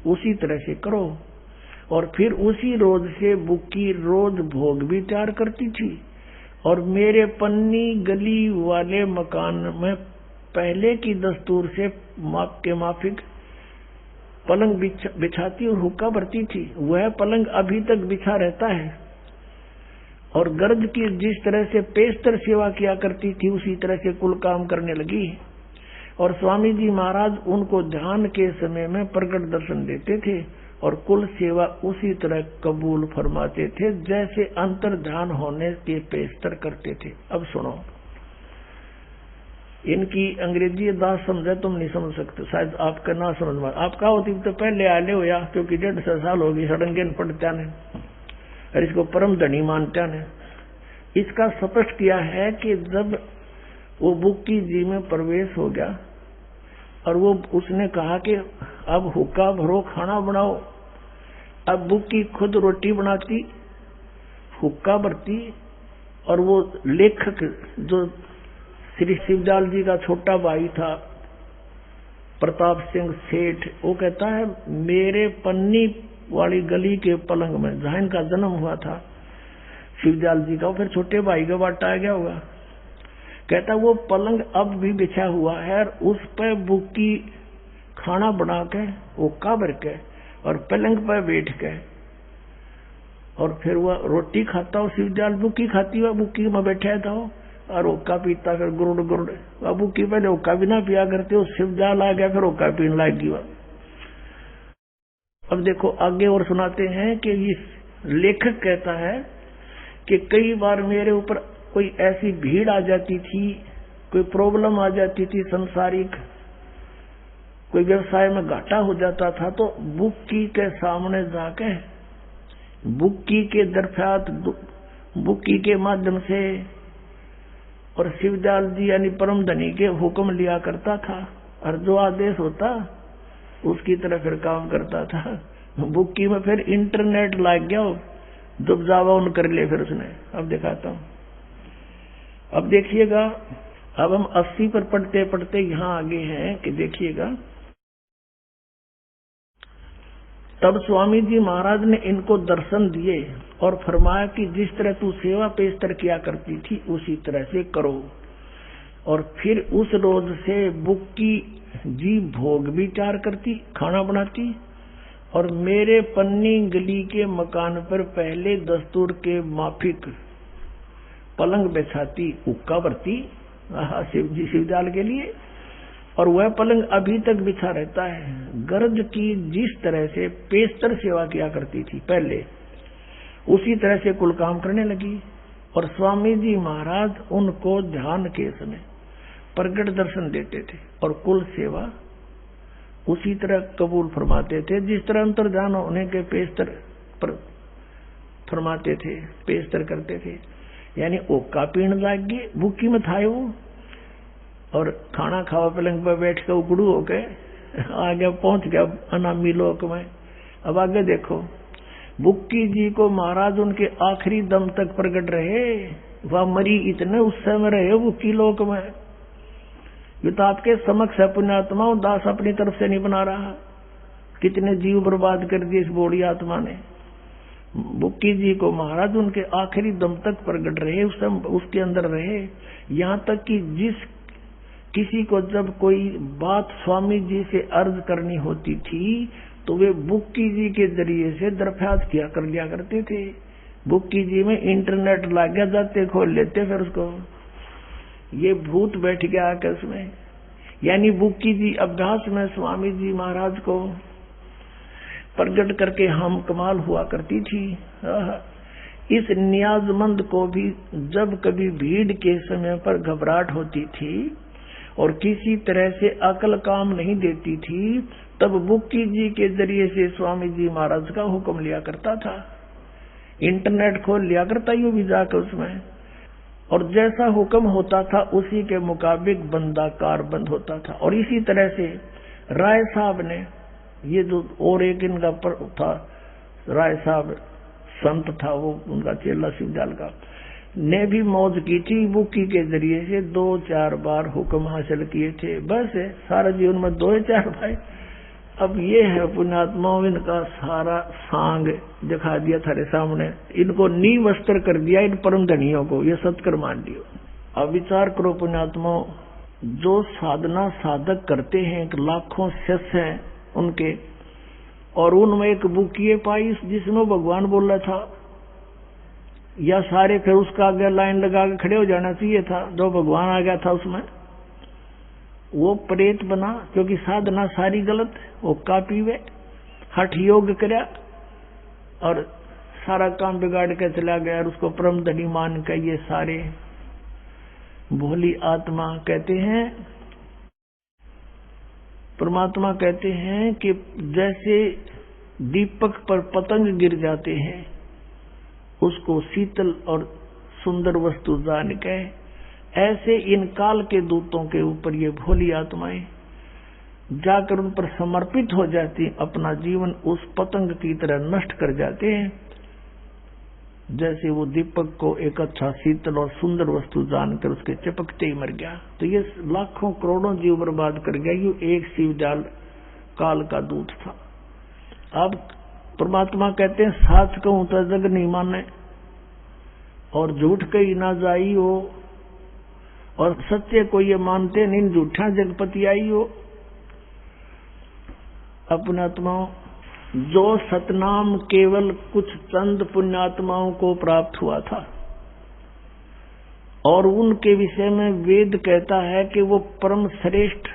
उसी तरह से करो। और फिर उसी रोज से बुक्की रोज भोग भी तैयार करती थी और मेरे पन्नी गली वाले मकान में पहले की दस्तूर से माप के माफिक पलंग बिछाती और हुक्का भरती थी। वह पलंग अभी तक बिछा रहता है और गर्द की जिस तरह से पेशतर सेवा किया करती थी उसी तरह से कुल काम करने लगी। और स्वामी जी महाराज उनको ध्यान के समय में प्रकट दर्शन देते थे और कुल सेवा उसी तरह कबूल फरमाते थे जैसे अंतर ध्यान होने के पेशतर करते थे। अब सुनो, इनकी अंग्रेजी दास समझे तुम नहीं समझ सकते, शायद आपका ना समझ में। आपका होती तो पहले आले हो या, क्योंकि 150 साल होगी सड़ंगेन पढ़त्या ने और इसको परम धनी मानत्या ने। इसका स्पष्ट किया है कि जब वो बुक्की जी में प्रवेश हो गया और वो उसने कहा कि अब हुक्का भरो खाना बनाओ। अब बुक्की खुद रोटी बनाती, हुक्का भरती, और वो लेखक जो श्री शिवदयाल जी का छोटा भाई था प्रताप सिंह सेठ, वो कहता है मेरे पन्नी वाली गली के पलंग में जहां इनका जन्म हुआ था शिवदयाल जी का, फिर छोटे भाई का बाटा आ गया होगा। कहता वो पलंग अब भी बिछा हुआ है और उस पर बुक्की खाना बना के हुक्का भर के और पलंग पर बैठ के और फिर वह रोटी खाता हो। शिवदयाल बुक्की खाती हुआ बुक्की में बैठा था और हुक्का पीता, फिर गुरुड़ गुरुड़। वह बुक्की पहले हुक्का भी ना पिया करते, शिवदयाल आ गया फिर हुक्का पीने लग गया। अब देखो आगे और सुनाते हैं कि इस लेखक कहता है कि कई बार मेरे ऊपर कोई ऐसी भीड़ आ जाती थी, कोई प्रॉब्लम आ जाती थी संसारिक, कोई व्यवसाय में घाटा हो जाता था, तो बुक्की के सामने जाके बुक्की के दरफ्यात बुक्की के माध्यम से और शिवदयाल जी यानी परम धनी के हुक्म लिया करता था, और जो आदेश होता उसकी तरह फिर काम करता था। बुक्की में फिर इंटरनेट लग गया, जब जावा उन कर ले फिर उसने। अब दिखाता हूं, अब देखिएगा, अब हम 80 पर पढ़ते पढ़ते यहां आगे हैं कि देखिएगा, तब स्वामी जी महाराज ने इनको दर्शन दिए और फरमाया कि जिस तरह तू सेवा पेशतर किया करती थी उसी तरह से करो। और फिर उस रोज से बुक्की जी भोग विचार करती, खाना बनाती, और मेरे पन्नी गली के मकान पर पहले दस्तूर के माफिक पलंग बिछाती, उक्का भरती शिव जी शिवदयाल के लिए, और वह पलंग अभी तक बिछा रहता है। गर्द की जिस तरह से पेशतर सेवा किया करती थी पहले, उसी तरह से कुल काम करने लगी। और स्वामी जी महाराज उनको ध्यान के समय प्रगट दर्शन देते थे और कुल सेवा उसी तरह कबूल फरमाते थे जिस तरह अंतर ध्यान होने के पेशतर फरमाते थे, पेशतर करते थे। यानी ओका पीण लाग गए, बुक्की में था वो, और खाना खावा पलंग पर बैठ कर उगड़ू होके आगे पहुंच गया अनामी लोक में। अब आगे देखो, बुक्की जी को महाराज उनके आखिरी दम तक प्रकट रहे, वह मरी इतने उत्साह में रहे बुक्की लोक में। ये तो आपके समक्ष है पुण्यात्मा, दास अपनी तरफ से नहीं बना रहा। कितने जीव बर्बाद कर दिए इस बोड़ी आत्मा ने। बुक्की जी को महाराज उनके आखिरी दम तक प्रकट रहे, उसके अंदर रहे, यहाँ तक कि जिस किसी को जब कोई बात स्वामी जी से अर्ज करनी होती थी तो वे बुक्की जी के जरिए से दरख्वास्त किया कर लिया करते थे। बुक्की जी में इंटरनेट लग गया, जाते खोल लेते फिर उसको, ये भूत बैठ गया आकर उसमें। यानी बुक्की जी अभ्यास में स्वामी जी महाराज को प्रकट करके हम कमाल हुआ करती थी। इस नियाजमंद को भी जब कभी भीड़ के समय पर घबराहट होती थी और किसी तरह से अकल काम नहीं देती थी, तब बुक्की जी के जरिए से स्वामी जी महाराज का हुक्म लिया करता था। इंटरनेट खोल लिया करता ही भी जाकर उसमें, और जैसा हुक्म होता था उसी के मुताबिक बंदा कारबंद होता था। और इसी तरह से राय साहब ने, ये जो और एक इनका था राय साहब संत था, वो उनका चेला शिवदयाल का, ने भी मौज की थी। बुक्की के जरिए से 2-4 बार हुक्म हासिल किए थे, बस है सारा जीवन में 2-4 भाई। अब ये है पुण्यात्माओं, इनका सारा सांग दिखा दिया थारे सामने, इनको नींव वस्त्र कर दिया इन परम धनियों को, ये सत्कर मान लियो। अब विचार करो पुण्यात्माओं, जो साधना साधक करते हैं, एक लाखों शिष्य हैं उनके, और उनमें एक बुक्की पाई जिसमें भगवान बोल रहा था, या सारे फिर उसका आगे लाइन लगा के खड़े हो जाना चाहिए था। जो भगवान आ गया था उसमें वो प्रेत बना, क्योंकि साधना सारी गलत, वो कापी वे हठ योग करया और सारा काम बिगाड़ के चला गया, और उसको परम धनी मान के ये सारे भोली आत्मा कहते हैं। परमात्मा कहते हैं कि जैसे दीपक पर पतंग गिर जाते हैं, उसको शीतल और सुंदर वस्तु जान के, ऐसे इन काल के दूतों के ऊपर ये भोली आत्माएं जाकर उन पर समर्पित हो जाती, अपना जीवन उस पतंग की तरह नष्ट कर जाते हैं। जैसे वो दीपक को एक अच्छा शीतल और सुंदर वस्तु जानकर उसके चपकते ही मर गया, तो ये लाखों करोड़ों जीव बर्बाद कर गया। ये एक शिवदयाल काल का दूत था। अब परमात्मा कहते हैं, साच कहूं तो जग नहीं माने और झूठ कही ना जाई हो, और सच्चे को ये मानते नहीं, झूठा जगपति आई हो। पुण्यात्माओं, जो सतनाम केवल कुछ चंद पुण्यात्माओं को प्राप्त हुआ था, और उनके विषय में वेद कहता है कि वो परम श्रेष्ठ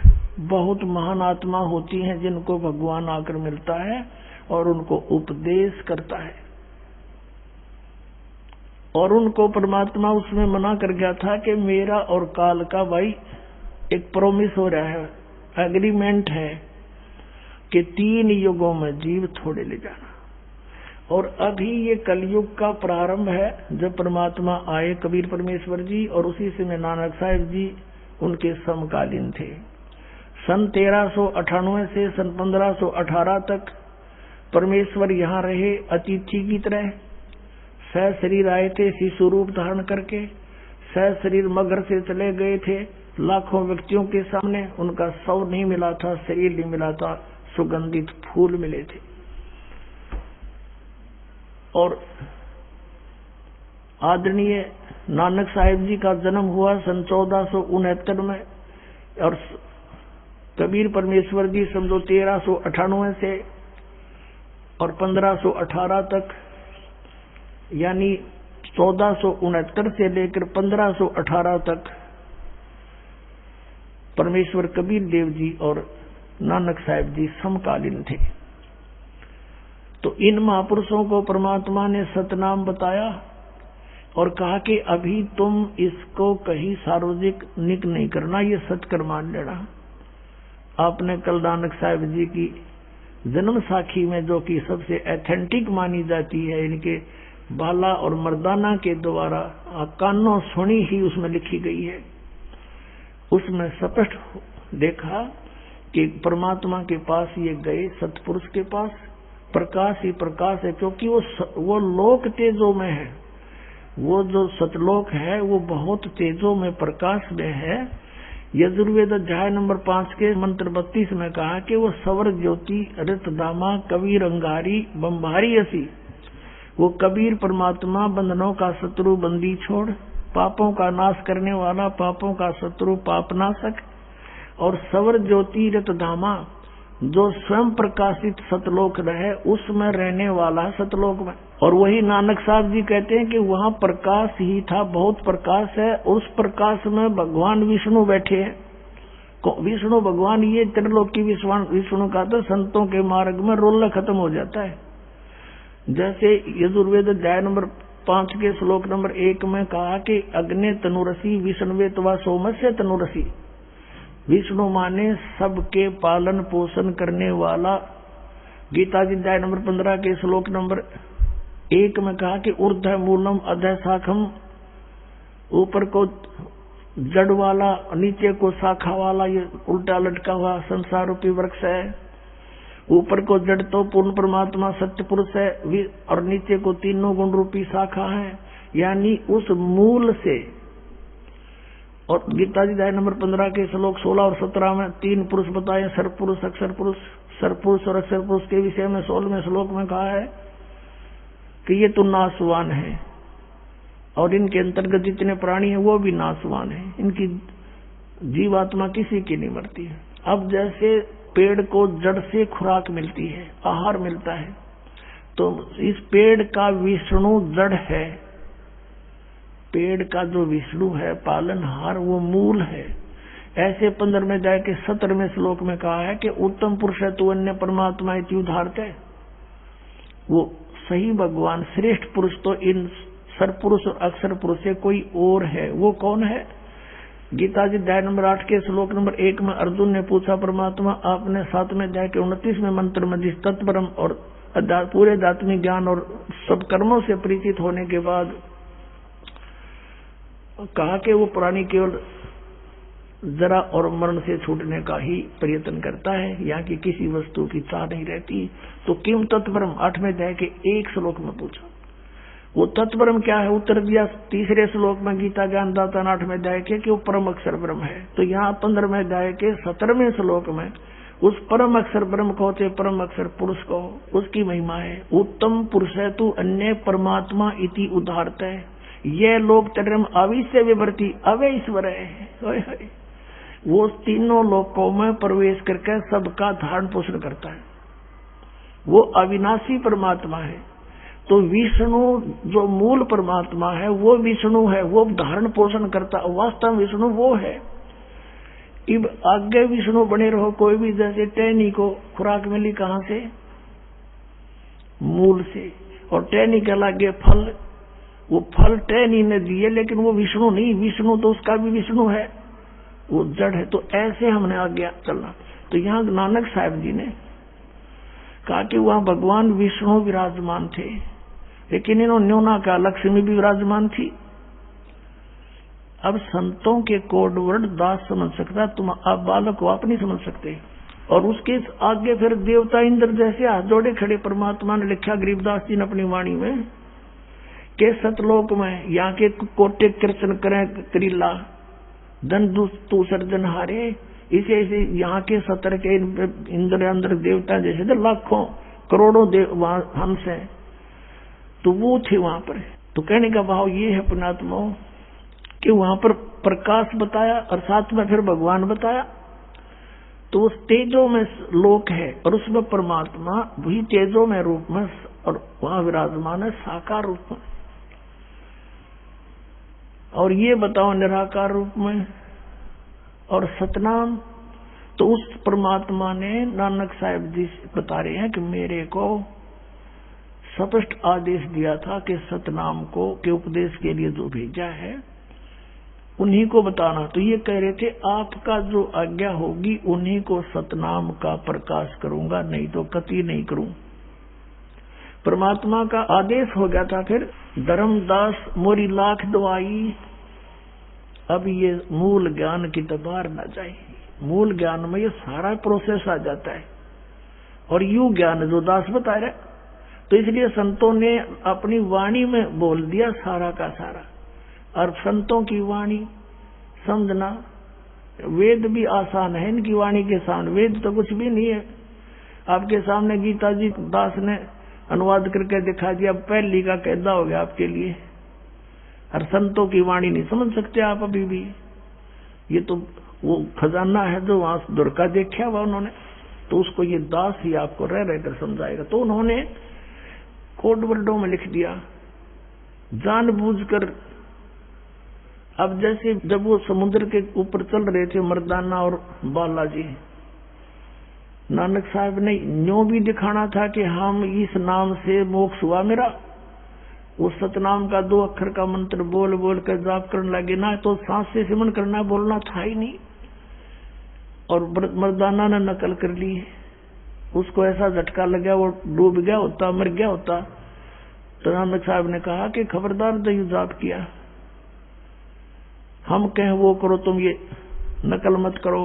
बहुत महान आत्मा होती हैं जिनको भगवान आकर मिलता है, और उनको उपदेश करता है। और उनको परमात्मा उसमें मना कर गया था कि मेरा और काल का भाई एक प्रोमिस हो रहा है, एग्रीमेंट है कि 3 युगों में जीव थोड़े ले जाना। और अभी ये कलयुग का प्रारंभ है, जब परमात्मा आए कबीर परमेश्वर जी, और उसी समय नानक साहिब जी उनके समकालीन थे। सन 1398 से सन 1518 तक परमेश्वर यहाँ रहे अतिथि की तरह। सह शरीर आए थे शिशु रूप धारण करके, सह शरीर मगर से चले गए थे लाखों व्यक्तियों के सामने। उनका शव नहीं मिला था, शरीर नहीं मिला था, सुगंधित फूल मिले थे। और आदरणीय नानक साहिब जी का जन्म हुआ सन 1469 में, और कबीर परमेश्वर जी समझो 1398 से और 1518 तक, यानी 1469 से लेकर 1518 तक परमेश्वर कबीर देव जी और नानक साहिब जी समकालीन थे। तो इन महापुरुषों को परमात्मा ने सतनाम बताया और कहा कि अभी तुम इसको कहीं सार्वजनिक नहीं करना, ये सत्कर मान लेना। आपने कल नानक साहिब जी की जन्म साखी में, जो कि सबसे एथेंटिक मानी जाती है, इनके बाला और मर्दाना के द्वारा कानों सुनी ही उसमें लिखी गई है, उसमें स्पष्ट देखा कि परमात्मा के पास ये गए, सतपुरुष के पास। प्रकाश ही प्रकाश है, क्योंकि वो लोक तेजो में है। वो जो सतलोक है वो बहुत तेजो में, प्रकाश में है। यजुर्वेद अध्याय नंबर 5 के मंत्र 32 में कहा कि वो सवर ज्योति ऋत धामा कबीर अंगारी बम्बारी असी। वो कबीर परमात्मा बंधनों का शत्रु बंदी छोड़, पापों का नाश करने वाला, पापों का शत्रु पापनाशक, और सवर ज्योति ऋत धामा जो स्वयं प्रकाशित सतलोक रहे, उसमें रहने वाला सतलोक में। और वही नानक साहब जी कहते हैं कि वहाँ प्रकाश ही था, बहुत प्रकाश है। उस प्रकाश में भगवान विष्णु बैठे हैं। विष्णु भगवान, ये त्रिलोकी विष्णु का तो संतों के मार्ग में रोल खत्म हो जाता है। जैसे यजुर्वेद अध्याय नंबर 5 के श्लोक नंबर 1 में कहा कि अग्नि तनुरसी विष्णुवे तवा सोमस्य तनुरसी। विष्णु माने सबके पालन पोषण करने वाला। गीता जी अध्याय नंबर 15 के श्लोक नंबर 1 में कहा कि ऊर्ध्व मूलम अधः शाखम, ऊपर को जड़ वाला, नीचे को शाखा वाला, ये उल्टा लटका हुआ संसार रूपी वृक्ष है। ऊपर को जड़ तो पूर्ण परमात्मा सत्य पुरुष है, और नीचे को तीनों गुण रूपी शाखा है, यानी उस मूल से। और गीता जी अध्याय नंबर 15 के श्लोक 16 और 17 में 3 पुरुष बताए, सर्वपुरुष, अक्षर पुरुष। सर्वपुरुष और अक्षर पुरुष के विषय में 16वें श्लोक में कहा है कि ये तो नाशवान है, और इनके अंतर्गत जितने प्राणी हैं वो भी नाशवान है, इनकी जीवात्मा किसी की नहीं मरती है। अब जैसे पेड़ को जड़ से खुराक मिलती है, आहार मिलता है, तो इस पेड़ का विष्णु जड़ है। पेड़ का जो विष्णु है पालनहार, वो मूल है। ऐसे 15वें अध्याय के 17वें श्लोक में कहा है कि उत्तम पुरुष है तो अन्य परमात्मा इति उदाहरत है। वो सही भगवान श्रेष्ठ पुरुष तो इन सरपुरुष और अक्षर पुरुष से कोई और है। वो कौन है? गीता जी अध्याय नंबर 8 के श्लोक नंबर 1 में अर्जुन ने पूछा, परमात्मा आपने 7वें अध्याय के 29वें मंत्र में जिस तत्परम और पूरे आध्यात्मिक ज्ञान और सब कर्मों से परिचित होने के बाद कहा कि वो प्राणी केवल जरा और मरण से छूटने का ही प्रयत्न करता है, यहाँ की किसी वस्तु की चाह नहीं रहती। तो किम तत्परम 8वें अध्याय के 1 श्लोक में पूछा, वो तत्परम क्या है? उत्तर दिया 3रे श्लोक में गीता ज्ञानदाता 8वें अध्याय के कि वो परम अक्षर ब्रह्म है। तो यहाँ 15वें अध्याय के 17वें श्लोक में उस परम अक्षर ब्रह्म को होते परम अक्षर पुरुष को, उसकी महिमा है। उत्तम पुरुष है तू अन्य परमात्मा इति उदाहरत है, यह लोक तरम अविश्य विवर्ती अवैश्वर है। वो तीनों लोकों में प्रवेश करके सबका धारण पोषण करता है। वो अविनाशी परमात्मा है। तो विष्णु जो मूल परमात्मा है वो विष्णु है, वो धारण पोषण करता, वास्तव विष्णु वो है। अब आगे विष्णु बने रहो, कोई भी जैसे टहनी को खुराक मिली कहां से? मूल से, और टहनी के लागे फल, वो फल टहनी ने दिए लेकिन वो विष्णु नहीं, विष्णु तो उसका भी विष्णु है, वो जड़ है। तो ऐसे हमने आज्ञा चलना। तो यहाँ नानक साहब जी ने कहा कि वहां भगवान विष्णु विराजमान थे, लेकिन इन्होंने न्योना का लक्ष्मी भी विराजमान थी। अब संतों के कोड वर्ड दास समझ सकता, तुम आप बालक को आप नहीं समझ सकते। और उसके आगे फिर देवता इंद्र जैसे हाथ जोड़े खड़े। परमात्मा ने लिखा गरीबदास जी ने अपनी वाणी में के सतलोक में यहाँ के कोटे कीर्तन करें करीला धन तू सर्जन हारे, इसे ऐसे यहाँ के सतर के इंद्र अंदर देवता जैसे थे लाखों करोड़ों वहां हंस है, तो वो थे वहां पर। तो कहने का भाव ये है पुण्यात्माओं कि वहां पर प्रकाश बताया और साथ में फिर भगवान बताया। तो उस तेजो में लोक है और उसमें परमात्मा वही तेजो में रूप में और वहां विराजमान है साकार रूप में। और ये बताओ निराकार रूप में और सतनाम। तो उस परमात्मा ने नानक साहब जी बता रहे हैं कि मेरे को स्पष्ट आदेश दिया था कि सतनाम को के उपदेश के लिए जो भेजा है उन्हीं को बताना। तो ये कह रहे थे आपका जो आज्ञा होगी उन्हीं को सतनाम का प्रकाश करूंगा, नहीं तो कति नहीं करूं। परमात्मा का आदेश हो गया था। फिर धर्मदास मोरी लाख दुआई। अब ये मूल ज्ञान की तबार न जाए। मूल ज्ञान में ये सारा प्रोसेस आ जाता है और यू ज्ञान जो दास बता रहे, तो इसलिए संतों ने अपनी वाणी में बोल दिया सारा का सारा। और संतों की वाणी समझना, वेद भी आसान है इनकी वाणी के सामने, वेद तो कुछ भी नहीं है। आपके सामने गीता जी दास ने अनुवाद करके दिखा दिया, पहली का कैदा हो गया आपके लिए। और संतों की वाणी नहीं समझ सकते आप अभी भी। ये तो वो खजाना है जो वहां दुर्गा देखा हुआ उन्होंने, तो उसको ये दास ही आपको रह रहकर समझाएगा। तो उन्होंने कोड वर्डों में लिख दिया जानबूझकर। अब जैसे जब वो समुद्र के ऊपर चल रहे थे मर्दाना और बालाजी, नानक साहब ने न्यों भी दिखाना था कि हम इस नाम से मोक्ष हुआ मेरा। वो सतनाम का 2 अक्षर का मंत्र बोल बोल कर जाप करने लगे ना, तो सांस से सिमरन करना बोलना था ही नहीं। और मर्दाना ने नकल कर ली, उसको ऐसा झटका लगा वो डूब गया होता, मर गया होता। तो नानक साहब ने कहा कि खबरदार जो जाप किया, हम कहें वो करो, तुम ये नकल मत करो।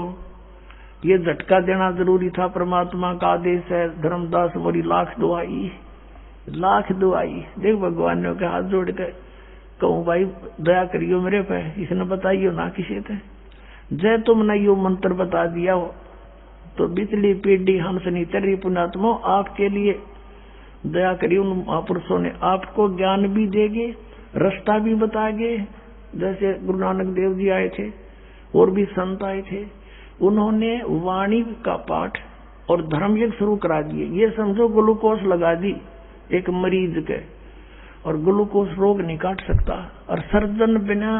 ये झटका देना जरूरी था, परमात्मा का आदेश है। धर्मदास मोरी लाख दुआई, लाख दुआई। देख भगवान ने के हाथ जोड़ कर कहूं भाई दया करियो मेरे पे, इसने बताइयो ना किसी थे। जय तुमने यो मंत्र बता दिया हो तो बिचली पीढ़ी हमसे नहीं तरी। पुण्यात्मा आपके लिए दया करिए, उन महापुरुषों ने आपको ज्ञान भी देंगे, रास्ता भी बताएंगे। जैसे गुरु नानक देव जी आए थे और भी संत आए थे, उन्होंने वाणी का पाठ और धर्म यज्ञ शुरू करा दिए। ये समझो ग्लूकोज लगा दी एक मरीज के, और ग्लूकोज रोग नहीं काट सकता, और सर्जन बिना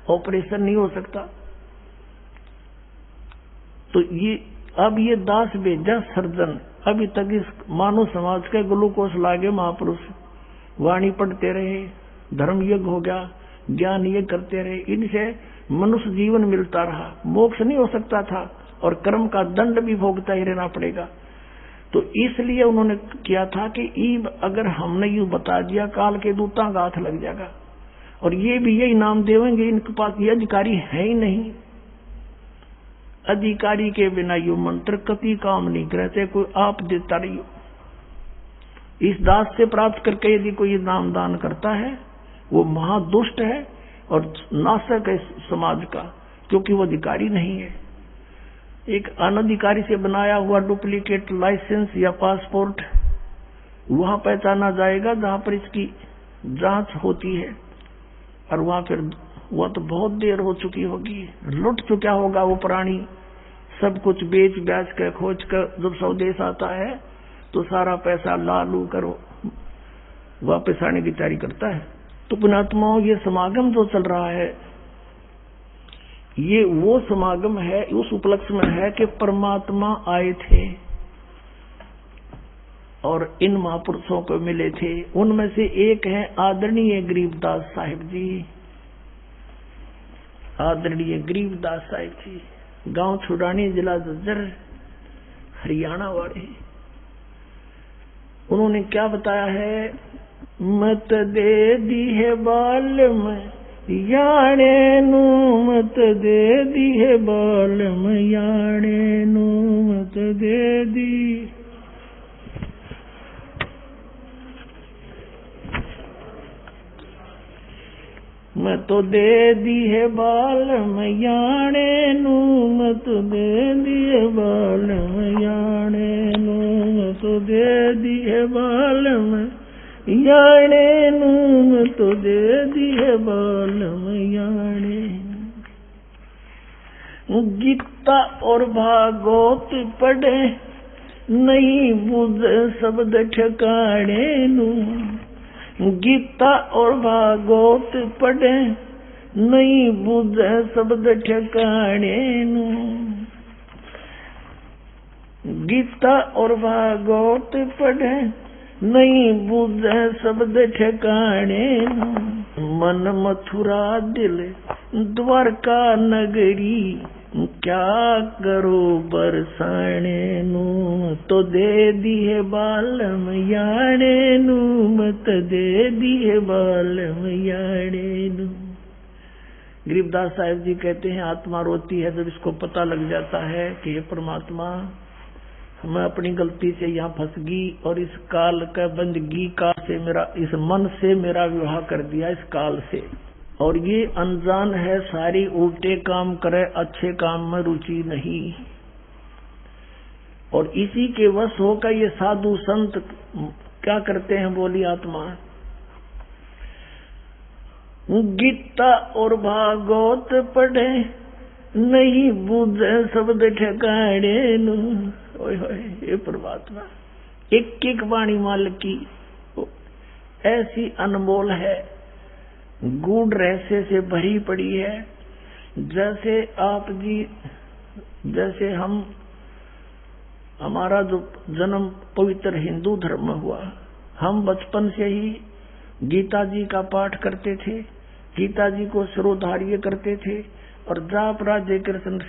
ऑपरेशन नहीं हो सकता। तो ये अब ये दास भेजा सर्जन। अभी तक इस मानव समाज के ग्लूकोज लागे महापुरुष वाणी पढ़ते रहे, धर्म यज्ञ हो गया, ज्ञान यज्ञ करते रहे, इनसे मनुष्य जीवन मिलता रहा। मोक्ष नहीं हो सकता था और कर्म का दंड भी भोगता ही रहना पड़ेगा। तो इसलिए उन्होंने किया था कि ईब अगर हमने यूं बता दिया काल के दूता का हाथ लग जाएगा, और ये भी यही नाम देवेंगे, इनके पास ये अधिकारी है ही नहीं। अधिकारी के बिना यू मंत्र कभी काम नहीं करते, कोई आप देता नहीं हो। इस दास से प्राप्त करके यदि कोई नाम दान करता है वो महादुष्ट है और नाशक है समाज का, क्योंकि वो अधिकारी नहीं है। एक अनधिकारी से बनाया हुआ डुप्लीकेट लाइसेंस या पासपोर्ट वहां पहचाना जाएगा जहां पर इसकी जांच होती है, और वहां फिर वह तो बहुत देर हो चुकी होगी, लुट चुका होगा वो प्राणी। सब कुछ बेच बेच कर खोज कर जब स्वदेश आता है तो सारा पैसा लालू करो वापस आने की तैयारी करता है। तो पुण्यात्माओं, ये समागम जो चल रहा है ये वो समागम है, उस उपलक्ष्य में है कि परमात्मा आए थे। और इन महापुरुषों को मिले थे। उनमें से एक है आदरणीय गरीबदास साहिब जी। आदरणीय गरीबदास साहिब जी गांव छुड़ानी, जिला झज्जर, हरियाणा वाले। उन्होंने क्या बताया है? मत दे दी है बालम याणे नू, मत दे दी है बालम याणे नू, मत दे दी। मैं तो दे दी है बालम याणे नू, मैं तो दे दी है बालम याणे नू, मैं तो दे दी है बालम याणे नू, मैं तो दे दी है बालम याणे। गीता और भागवत पढ़े नहीं बुझे शब्द ठिकाने नू, गीता और भागवत पढ़े नहीं बुझे शब्द ठिकाने नू, गीता और भागवत पढ़े नहीं बुझे शब्द ठिकाने नू। मन मथुरा दिल द्वारका नगरी, क्या करो बरसाने नू, तो दे दिए बालम याणे नू, मत दे दिए बालम याणे नू। गरीबदास साहिब जी कहते हैं आत्मा रोती है जब इसको पता लग जाता है कि हे परमात्मा, मैं अपनी गलती से यहाँ फंस गई और इस काल का बंदगी का से मेरा, इस मन से मेरा विवाह कर दिया इस काल से, और ये अनजान है सारी, उल्टे काम करे, अच्छे काम में रुचि नहीं। और इसी के वश होकर ये साधु संत क्या करते हैं? बोली आत्मा, गीता और भागवत पढ़े नहीं बुझे शब्द ठिकाने नू। ओए होए, ये परमात्मा एक एक वाणी मालिक की ऐसी अनमोल है, गूढ़ रहस्य से भरी पड़ी है। जैसे आप जी, जैसे हमारा जो जन्म पवित्र हिंदू धर्म में हुआ, हम बचपन से ही गीता जी का पाठ करते थे, गीता जी को शिरोधार्य करते थे, और जाप राधे कृष्ण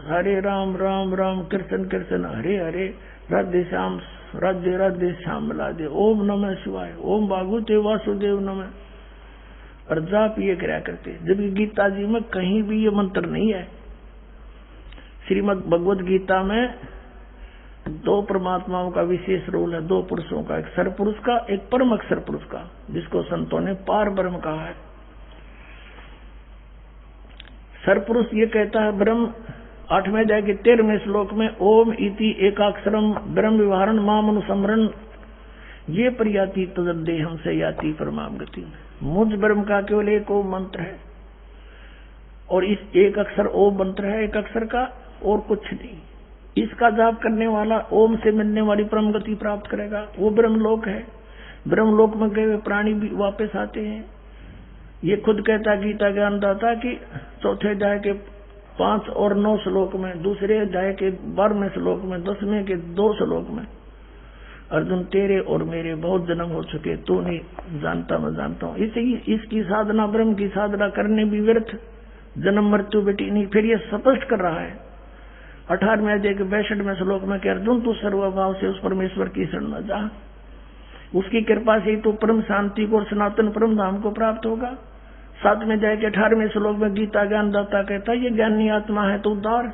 हरे राम राम राम कृष्ण कृष्ण हरे हरे, राधे श्याम राधे राधे श्याम राधे, ओम नमः शिवाय, ओम भागवते वासुदेव नमः, और जाप ये कराया करते। जबकि गीता जी में कहीं भी ये मंत्र नहीं है। श्रीमद् भगवद गीता में दो परमात्माओं का विशेष रोल है, दो पुरुषों का, एक सरपुरुष का, एक परम अक्षर पुरुष का, जिसको संतों ने पार ब्रह्म कहा है। सरपुरुष ये कहता है ब्रह्म 8वें अध्याय के 13वें श्लोक में, ओम इति एकाक्षरम ब्रह्म विवरण माम अनुसमरण ये प्रयाति तदेहम से याति परमाम गति। मुझ ब्रह्म का केवल एक ओम मंत्र है, और इस एक अक्षर ओम मंत्र है, एक अक्षर का, और कुछ नहीं। इसका जाप करने वाला ओम से मिलने वाली परम गति प्राप्त करेगा, वो ब्रह्मलोक है। ब्रह्मलोक में गए हुए प्राणी भी वापस आते हैं। ये खुद कहता गीता ज्ञानदाता कि चौथे अध्याय के 5 और 9 श्लोक में, दूसरे अध्याय के 12वें श्लोक में, 10वें के 2 श्लोक में, अर्जुन तेरे और मेरे बहुत जन्म हो चुके, तू नहीं जानता मैं जानता हूँ। इसकी साधना, ब्रह्म की साधना करने भी व्यर्थ, जन्म मृत्यु बेटी नहीं। फिर ये स्पष्ट कर रहा है 18वें अध्याय के 62वें श्लोक में कि अर्जुन तू सर्वभाव से उस परमेश्वर की शरण में जा, उसकी कृपा से ही तो परम शांति को और सनातन परम धाम को प्राप्त होगा। 7वें अध्याय के 18वें श्लोक में गीता ज्ञानदाता कहता है ये ज्ञानी आत्मा है तो उद्धार,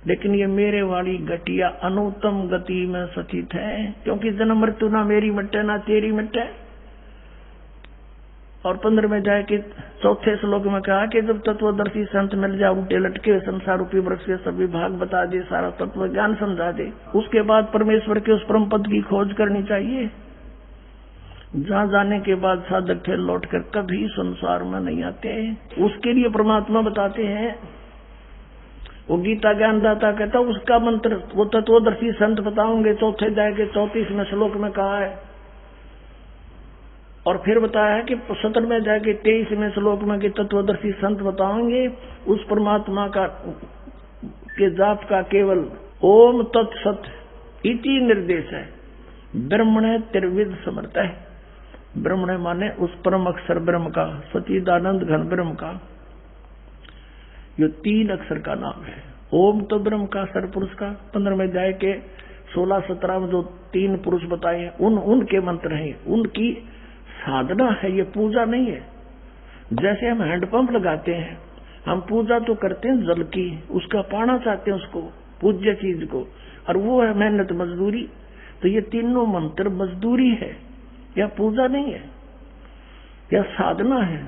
लेकिन ये मेरे वाली घटिया अनुत्तम गति में स्थित है, क्योंकि जन्म मृत्यु ना मेरी मिटे ना तेरी मिटे। और 15वें अध्याय के 4थे श्लोक में कहा कि जब तत्वदर्शी संत मिल जाए, उल्टे लटके संसार रूपी वृक्ष के सभी भाग बता दे, सारा तत्व ज्ञान समझा दे, उसके बाद परमेश्वर के उस परम पद की खोज करनी चाहिए, जहाँ जाने के बाद साधक फिर लौट कर कभी संसार में नहीं आते। उसके लिए परमात्मा बताते हैं, वो गीता ज्ञानदाता कहता उसका मंत्र वो तत्वदर्शी संत बताओगे। 4थे अध्याय के 34वें श्लोक में कहा है, और फिर बताया है कि 17वें अध्याय के 23वें श्लोक में कि तत्वदर्शी संत बताएंगे उस परमात्मा का के जाप का केवल ओम तत्सत इति निर्देश है। ब्रह्मणे त्रिविध समर्थ है। ब्रह्मणे माने उस परम अक्षर ब्रह्म का, सच्चिदानंद घन ब्रह्म का, यो 3 अक्षर का नाम है। ओम तो ब्रह्म का सरपुरुष का 15वें अध्याय के 16-17 में जो 3 पुरुष बताए हैं उनके मंत्र हैं, उनकी साधना है, ये पूजा नहीं है। जैसे हम हैंडपंप लगाते हैं, हम पूजा तो करते हैं जल की, उसका पाना चाहते हैं उसको, पूज्य चीज को, और वो है मेहनत मजदूरी। तो ये तीनों मंत्र मजदूरी है, या पूजा नहीं है, या साधना है।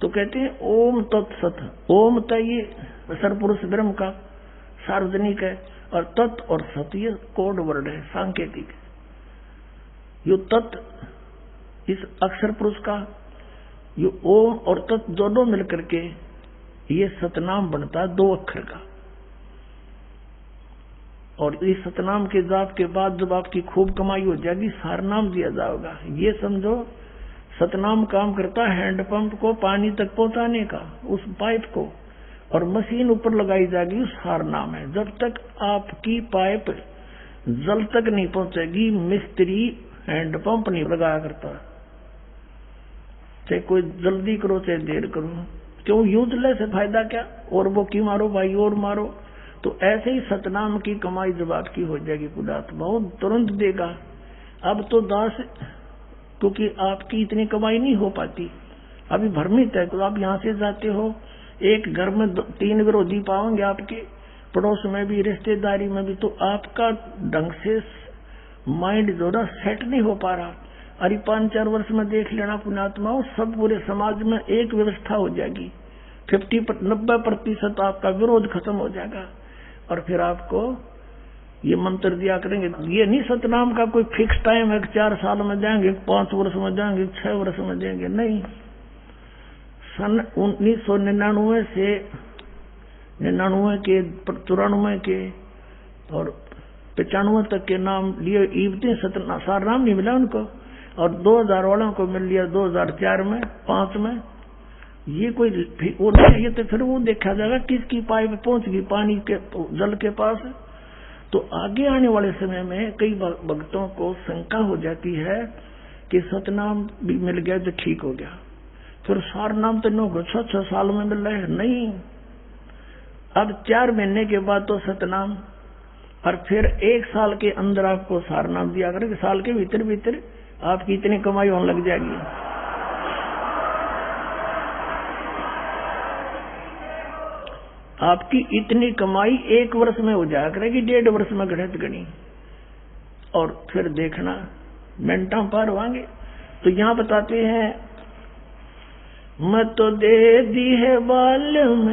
तो कहते हैं ओम तत्सत। ओम तो ये सरपुरुष ब्रह्म का सार्वजनिक है, और तत् और सत ये कोड वर्ड है, सांकेतिक। यो तत् इस अक्षर पुरुष का, यो ओम और तत् दोनों मिलकर के ये सतनाम बनता है 2 अक्षर का। और इस सतनाम के जाप के बाद जब आपकी खूब कमाई हो जाएगी, सारनाम दिया जाएगा। ये समझो सतनाम काम करता है हैंडपंप को पानी तक पहुंचाने का, उस पाइप को, और मशीन ऊपर लगाई जाएगी, उस सारनाम है। जब तक आपकी पाइप जल तक नहीं पहुंचेगी, मिस्त्री हैंडपंप नहीं लगाया करता, चाहे कोई जल्दी करो चाहे देर करो। क्यों? यूजलेस है, फायदा क्या? और वो की मारो भाई और मारो। तो ऐसे ही सतनाम की कमाई जब आपकी हो जाएगी, पुण्यात्मा वो तुरंत देगा। अब तो दास, क्योंकि आपकी इतनी कमाई नहीं हो पाती, अभी भ्रमित है। तो आप यहाँ से जाते हो, एक घर में 3 विरोधी पाओगे आपके, पड़ोस में भी रिश्तेदारी में भी, तो आपका ढंग से माइंड जो ना सेट नहीं हो पा रहा। अरे 5-4 वर्ष में देख लेना पुण्यात्माओं, सब पूरे समाज में एक व्यवस्था हो जाएगी, 90% आपका विरोध खत्म हो जाएगा। और फिर आपको ये मंत्र दिया करेंगे। ये नहीं सतनाम का कोई फिक्स टाइम है कि 4 साल में जाएंगे, 5 वर्ष में जाएंगे, 6 वर्ष में जाएंगे, नहीं। सन 1999 से 99 के 94 के और 95 तक के नाम लिए, इतने सारनाम नहीं मिला उनको। और 2000 वालों को मिल लिया 2004 में 5 में। ये कोई वो नहीं, ये तो फिर वो देखा जाएगा किसकी पाइप पहुंच गई पानी के जल के पास। तो आगे आने वाले समय में कई भक्तों को शंका हो जाती है कि सतनाम भी मिल गया तो ठीक हो गया, फिर सारनाम तो 9-6 साल में मिल रहे हैं। नहीं, अब 4 महीने के बाद तो सतनाम, और फिर 1 साल के अंदर आपको सारनाम दिया करें। साल के भीतर आपकी इतनी कमाई होने लग जाएगी। आपकी इतनी कमाई 1 वर्ष में हो जाया करेगी, 1.5 वर्ष में गणित गणी, और फिर देखना मिनटा पार होंगे। तो यहाँ बताते हैं, मत दे दी है बालम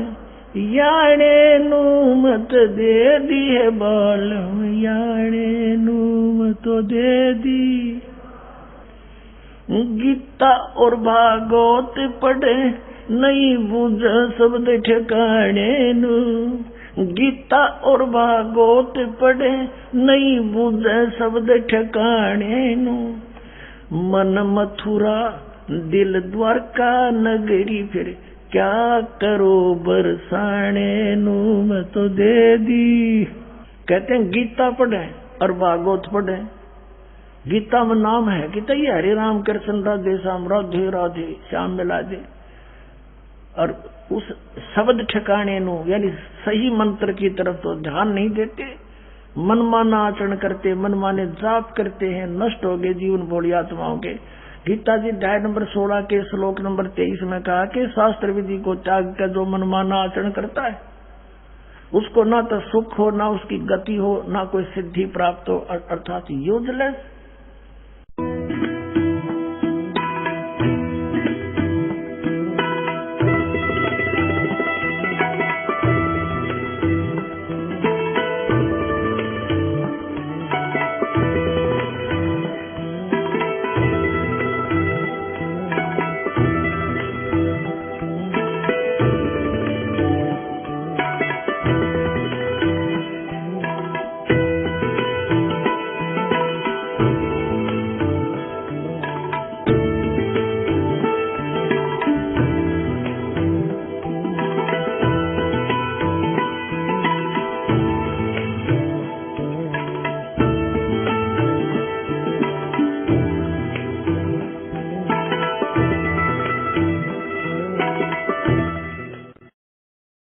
याणे नू, मत दे दी है बालम याणे नू, मत दे दी। गीता और भागवत पढ़े नहीं बूझ शब्द ठिकाने नू, गीता और भागवत पढ़े नहीं बूझ शब्द ठिकाने नू। मन मथुरा दिल द्वारका नगरी, फिर क्या करो बरसाने नू, मैं तो दे दी। कहते हैं गीता पढ़े और भागवत पढ़े। गीता में नाम है कि ये हरे राम कृष्ण राधे श्याम राधे राधे श्याम मिला दे, और उस शब्द ठिकाने नु यानी सही मंत्र की तरफ तो ध्यान नहीं देते, मनमाना आचरण करते, मनमाने जाप करते हैं, नष्ट हो गए जीवन भोली आत्माओं के। गीता जी अध्याय नंबर 16 के श्लोक नंबर 23 में कहा कि शास्त्र विधि को त्याग कर जो मनमाना आचरण करता है उसको ना तो सुख हो, ना उसकी गति हो, ना कोई सिद्धि प्राप्त हो, अर्थात यूजलेस।